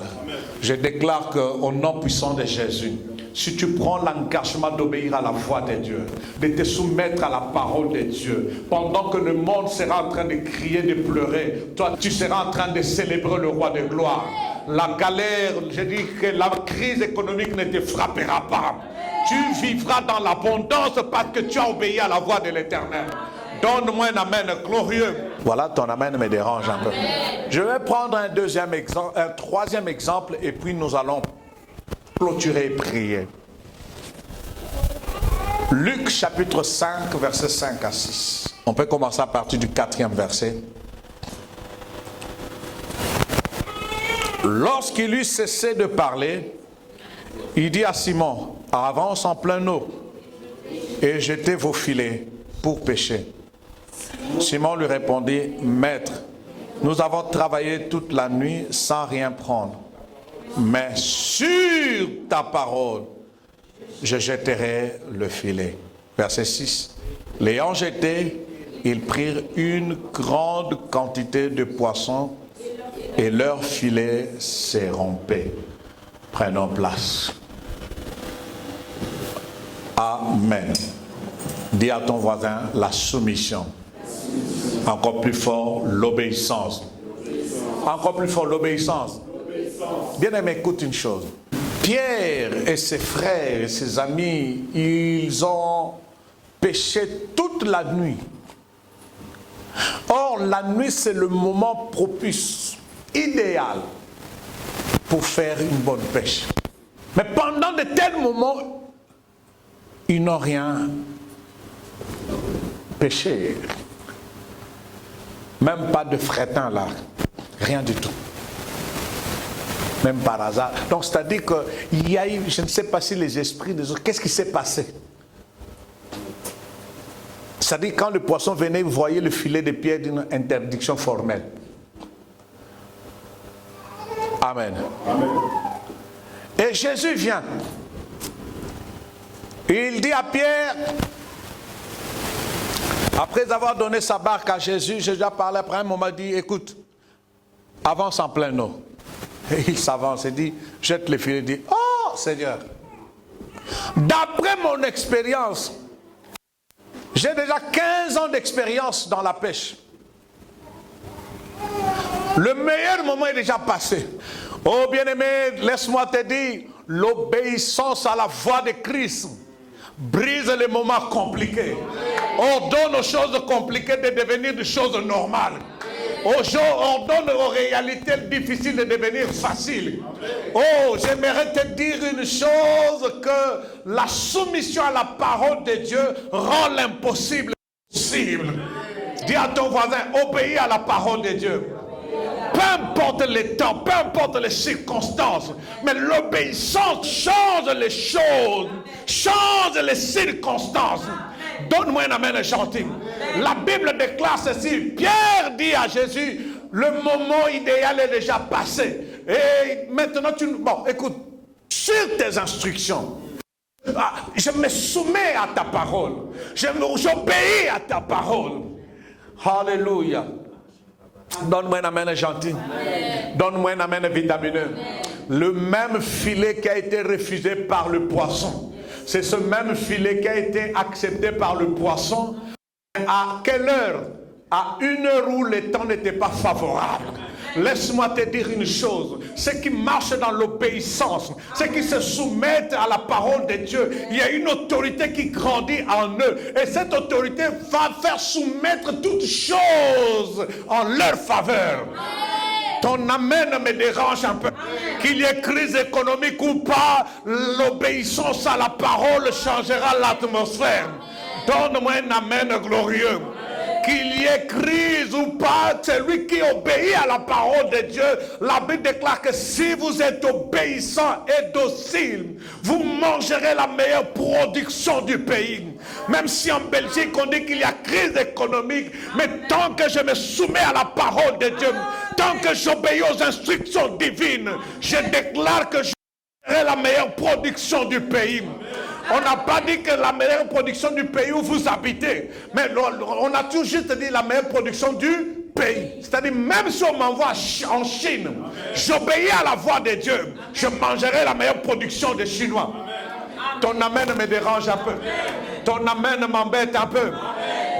Je déclare qu'au nom puissant de Jésus, si tu prends l'engagement d'obéir à la voix de Dieu, de te soumettre à la parole de Dieu, pendant que le monde sera en train de crier, de pleurer, toi tu seras en train de célébrer le roi de gloire. La galère, je dis que la crise économique ne te frappera pas. Tu vivras dans l'abondance parce que tu as obéi à la voix de l'Éternel. Donne-moi un amen glorieux. Voilà, ton amen me dérange un peu. Je vais prendre un troisième exemple et puis nous allons clôturer et prier. Luc chapitre 5, versets 5 à 6. On peut commencer à partir du 4e verset. Lorsqu'il eut cessé de parler, il dit à Simon, avance en plein eau et jetez vos filets pour pêcher. Simon lui répondit, Maître, nous avons travaillé toute la nuit sans rien prendre. Mais sur ta parole, je jetterai le filet. Verset 6. L'ayant jeté, ils prirent une grande quantité de poissons et leur filet s'est rompé. Prenons place. Amen. Dis à ton voisin la soumission. Encore plus fort, l'obéissance. Encore plus fort, l'obéissance. Bien-aimé, écoute une chose. Pierre et ses frères et ses amis, ils ont pêché toute la nuit. Or, la nuit, c'est le moment propice, idéal, pour faire une bonne pêche. Mais pendant de tels moments, ils n'ont rien pêché. Même pas de frétin là. Rien du tout. Même par hasard. Donc, c'est-à-dire qu'il y a eu, je ne sais pas si les esprits des autres, qu'est-ce qui s'est passé? C'est-à-dire quand le poisson venait, vous voyez le filet de Pierre d'une interdiction formelle. Amen. Amen. Et Jésus vient. Il dit à Pierre, après avoir donné sa barque à Jésus, Jésus a parlé après un moment, il dit, écoute, avance en plein eau. Et il s'avance et dit, jette le filet, il dit, oh Seigneur, d'après mon expérience, j'ai déjà 15 ans d'expérience dans la pêche. Le meilleur moment est déjà passé. Oh bien-aimé, laisse-moi te dire, l'obéissance à la voix de Christ brise les moments compliqués. Ordonne aux choses compliquées de devenir des choses normales. Ordonne aux réalités difficiles de devenir faciles. Oh, j'aimerais te dire une chose, que la soumission à la parole de Dieu rend l'impossible possible. Dis à ton voisin, obéis à la parole de Dieu. Peu importe les temps, peu importe les circonstances, mais l'obéissance change les choses, change les circonstances. Donne-moi un amen gentil. La Bible déclare ceci. Pierre dit à Jésus, le moment idéal est déjà passé. Et maintenant bon, écoute, sur tes instructions, je me soumets à ta parole. J'obéis à ta parole. Alléluia. Donne-moi un amen gentil. Donne-moi un amen vitamineux. Le même filet qui a été refusé par le poisson, c'est ce même filet qui a été accepté par le poisson. À quelle heure? À une heure où le temps n'était pas favorable. Laisse-moi te dire une chose. Ceux qui marchent dans l'obéissance, ceux qui se soumettent à la parole de Dieu, il y a une autorité qui grandit en eux. Et cette autorité va faire soumettre toutes choses en leur faveur. Ton amen me dérange un peu. Qu'il y ait crise économique ou pas, l'obéissance à la parole changera l'atmosphère. Donne-moi un amen glorieux. qu'il y ait crise ou pas, celui qui obéit à la parole de Dieu, la Bible déclare que si vous êtes obéissant et docile, vous mangerez la meilleure production du pays. Même si en Belgique on dit qu'il y a crise économique, mais tant que je me soumets à la parole de Dieu, tant que j'obéis aux instructions divines, je déclare que je serai la meilleure production du pays. On n'a pas dit que la meilleure production du pays où vous habitez, mais on a tout juste dit la meilleure production du pays. C'est-à-dire, même si on m'envoie en Chine, j'obéis à la voix de Dieu, je mangerai la meilleure production des Chinois. Ton amen me dérange un peu. Ton amen m'embête un peu.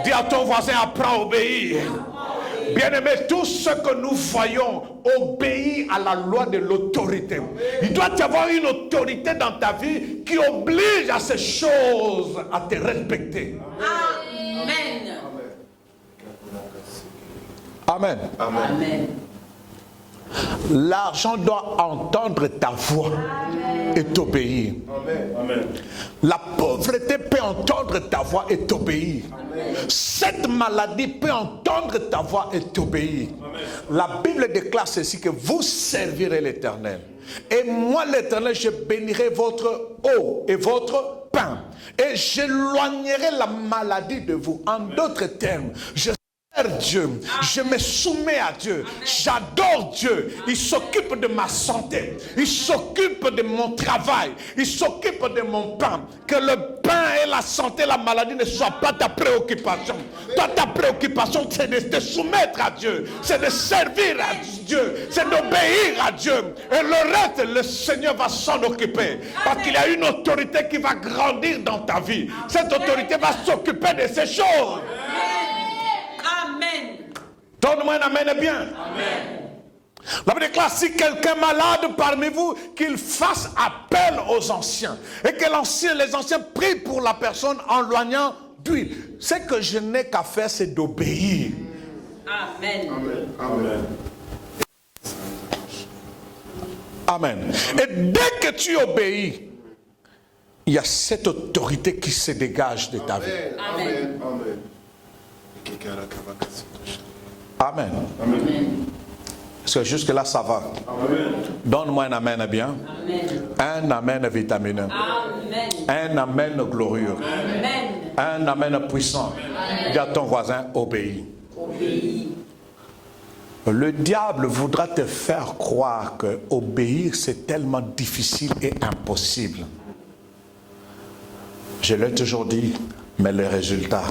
Dis à ton voisin, apprends à obéir. Bien-aimé, tout ce que nous voyons obéit à la loi de l'autorité. Il doit y avoir une autorité dans ta vie qui oblige à ces choses à te respecter. Amen. Amen. Amen. L'argent doit entendre ta voix et t'obéir. Amen. La pauvreté peut entendre ta voix et t'obéir. Cette maladie peut entendre ta voix et t'obéir. La Bible déclare ceci, que vous servirez l'Éternel. Et moi l'Éternel, je bénirai votre eau et votre pain. Et j'éloignerai la maladie de vous. En d'autres termes, je Dieu, je me soumets à Dieu, j'adore Dieu, il s'occupe de ma santé, il s'occupe de mon travail, il s'occupe de mon pain. Que le pain et la santé, la maladie ne soient pas ta préoccupation. Toi, ta préoccupation, c'est de te soumettre à Dieu, c'est de servir à Dieu, c'est d'obéir à Dieu. Et le reste, le Seigneur va s'en occuper, parce qu'il y a une autorité qui va grandir dans ta vie. Cette autorité va s'occuper de ces choses. Donne-moi un amen bien. Amen. La Bible déclare, si quelqu'un est malade parmi vous, qu'il fasse appel aux anciens. Et que les anciens prient pour la personne en loignant d'huile. Ce que je n'ai qu'à faire, c'est d'obéir. Amen. Amen. Amen. Et dès que tu obéis, il y a cette autorité qui se dégage de ta vie. Amen. Amen. Amen. Amen. Parce que jusque-là, ça va. Amen. Donne-moi un amen bien. Amen. Un amen vitamineux. Amen. Un amen glorieux. Amen. Un amen puissant. Dis à ton voisin, obéis. Obéis. Le diable voudra te faire croire que obéir, c'est tellement difficile et impossible. Je l'ai toujours dit, mais les résultats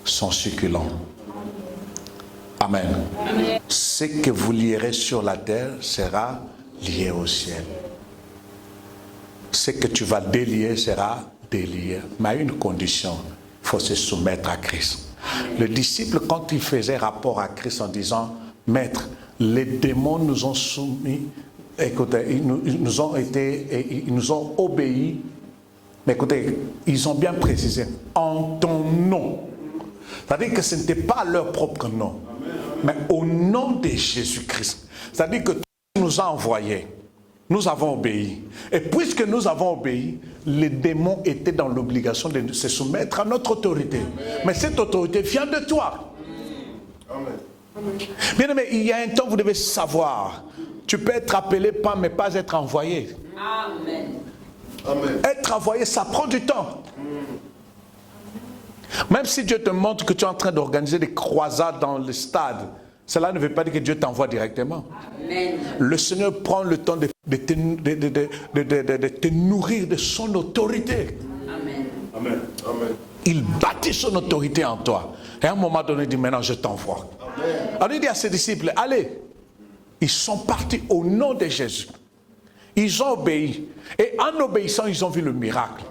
sont succulents. Amen. Amen. Ce que vous lierez sur la terre sera lié au ciel. Ce que tu vas délier sera délié. Mais à une condition, il faut se soumettre à Christ. Le disciple, quand il faisait rapport à Christ en disant, Maître, les démons nous ont soumis, écoutez, ils nous ont obéi, mais écoutez, ils ont bien précisé, en ton nom. C'est-à-dire que ce n'était pas leur propre nom, mais au nom de Jésus-Christ. C'est-à-dire que tu nous as envoyés, nous avons obéi. Et puisque nous avons obéi, les démons étaient dans l'obligation de se soumettre à notre autorité. Mais cette autorité vient de toi. Bien aimé, il y a un temps, vous devez savoir, tu peux être appelé pas, mais pas être envoyé. Amen. Amen. Être envoyé, ça prend du temps. Même si Dieu te montre que tu es en train d'organiser des croisades dans le stade, cela ne veut pas dire que Dieu t'envoie directement. Amen. Le Seigneur prend le temps de te nourrir de son autorité. Amen. Amen. Amen. Il bâtit son autorité en toi. Et à un moment donné, il dit, maintenant je t'envoie. Alors il dit à ses disciples, allez. Ils sont partis au nom de Jésus. Ils ont obéi. Et en obéissant, ils ont vu le miracle.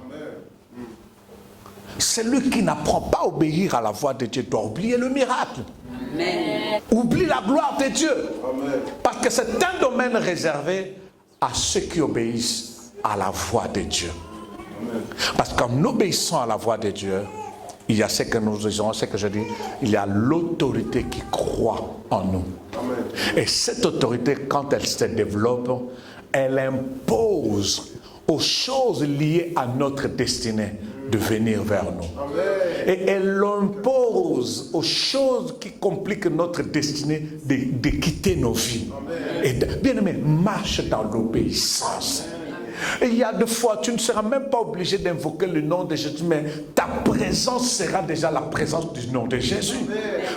Celui qui n'apprend pas à obéir à la voix de Dieu doit oublier le miracle. Amen. Oublie la gloire de Dieu. Amen. Parce que c'est un domaine réservé à ceux qui obéissent à la voix de Dieu. Parce qu'en obéissant à la voix de Dieu, il y a ce que nous disons, ce que je dis, il y a l'autorité qui croit en nous. Et cette autorité, quand elle se développe, elle impose aux choses liées à notre destinée de venir vers nous. Et elle impose aux choses qui compliquent notre destinée de quitter nos vies. Et bien aimé, marche dans l'obéissance. Et il y a des fois, tu ne seras même pas obligé d'invoquer le nom de Jésus, mais ta présence sera déjà la présence du nom de Jésus.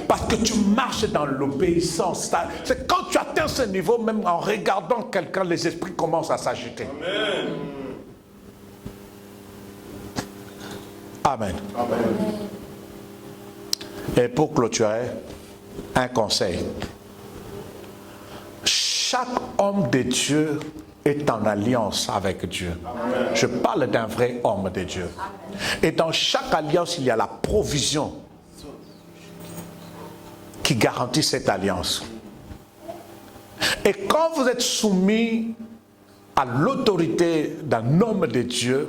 Parce que tu marches dans l'obéissance. C'est quand tu atteins ce niveau, même en regardant quelqu'un, les esprits commencent à s'agiter. Amen. Amen. Et pour clôturer, un conseil. Chaque homme de Dieu est en alliance avec Dieu. Amen. Je parle d'un vrai homme de Dieu. Et dans chaque alliance, il y a la provision qui garantit cette alliance. Et quand vous êtes soumis à l'autorité d'un homme de Dieu,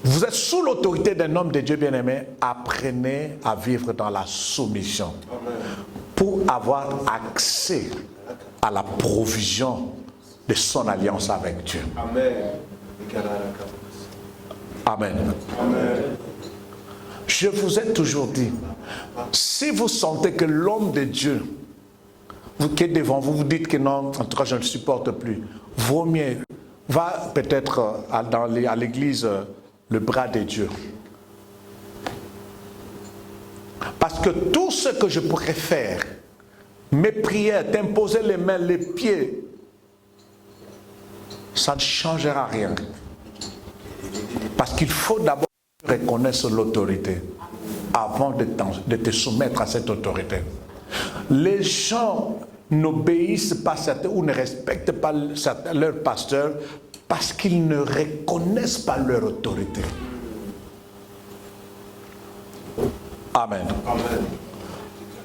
vous êtes sous l'autorité d'un homme de Dieu bien-aimé, apprenez à vivre dans la soumission. Amen. Pour avoir accès à la provision de son alliance avec Dieu. Amen. Amen. Amen. Je vous ai toujours dit, si vous sentez que l'homme de Dieu, vous qui êtes devant vous, vous dites que non, en tout cas je ne supporte plus, vaut mieux, va peut-être à l'église le bras de Dieu. Parce que tout ce que je pourrais faire, mes prières, t'imposer les mains, les pieds, ça ne changera rien. Parce qu'il faut d'abord reconnaître l'autorité avant de te soumettre à cette autorité. Les gens n'obéissent pas certains ou ne respectent pas leur pasteur parce qu'ils ne reconnaissent pas leur autorité. Amen. Amen.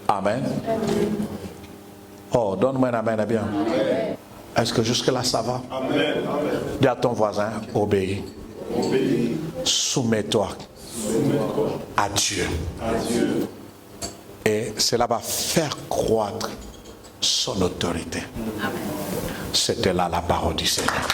Amen. Oh, donne-moi un amen, bien. Est-ce que jusque-là ça va? Amen. Dis à ton voisin, obéis. Obéis. Soumets-toi à Dieu. Et cela va faire croître son autorité. C'était là la parole du Seigneur.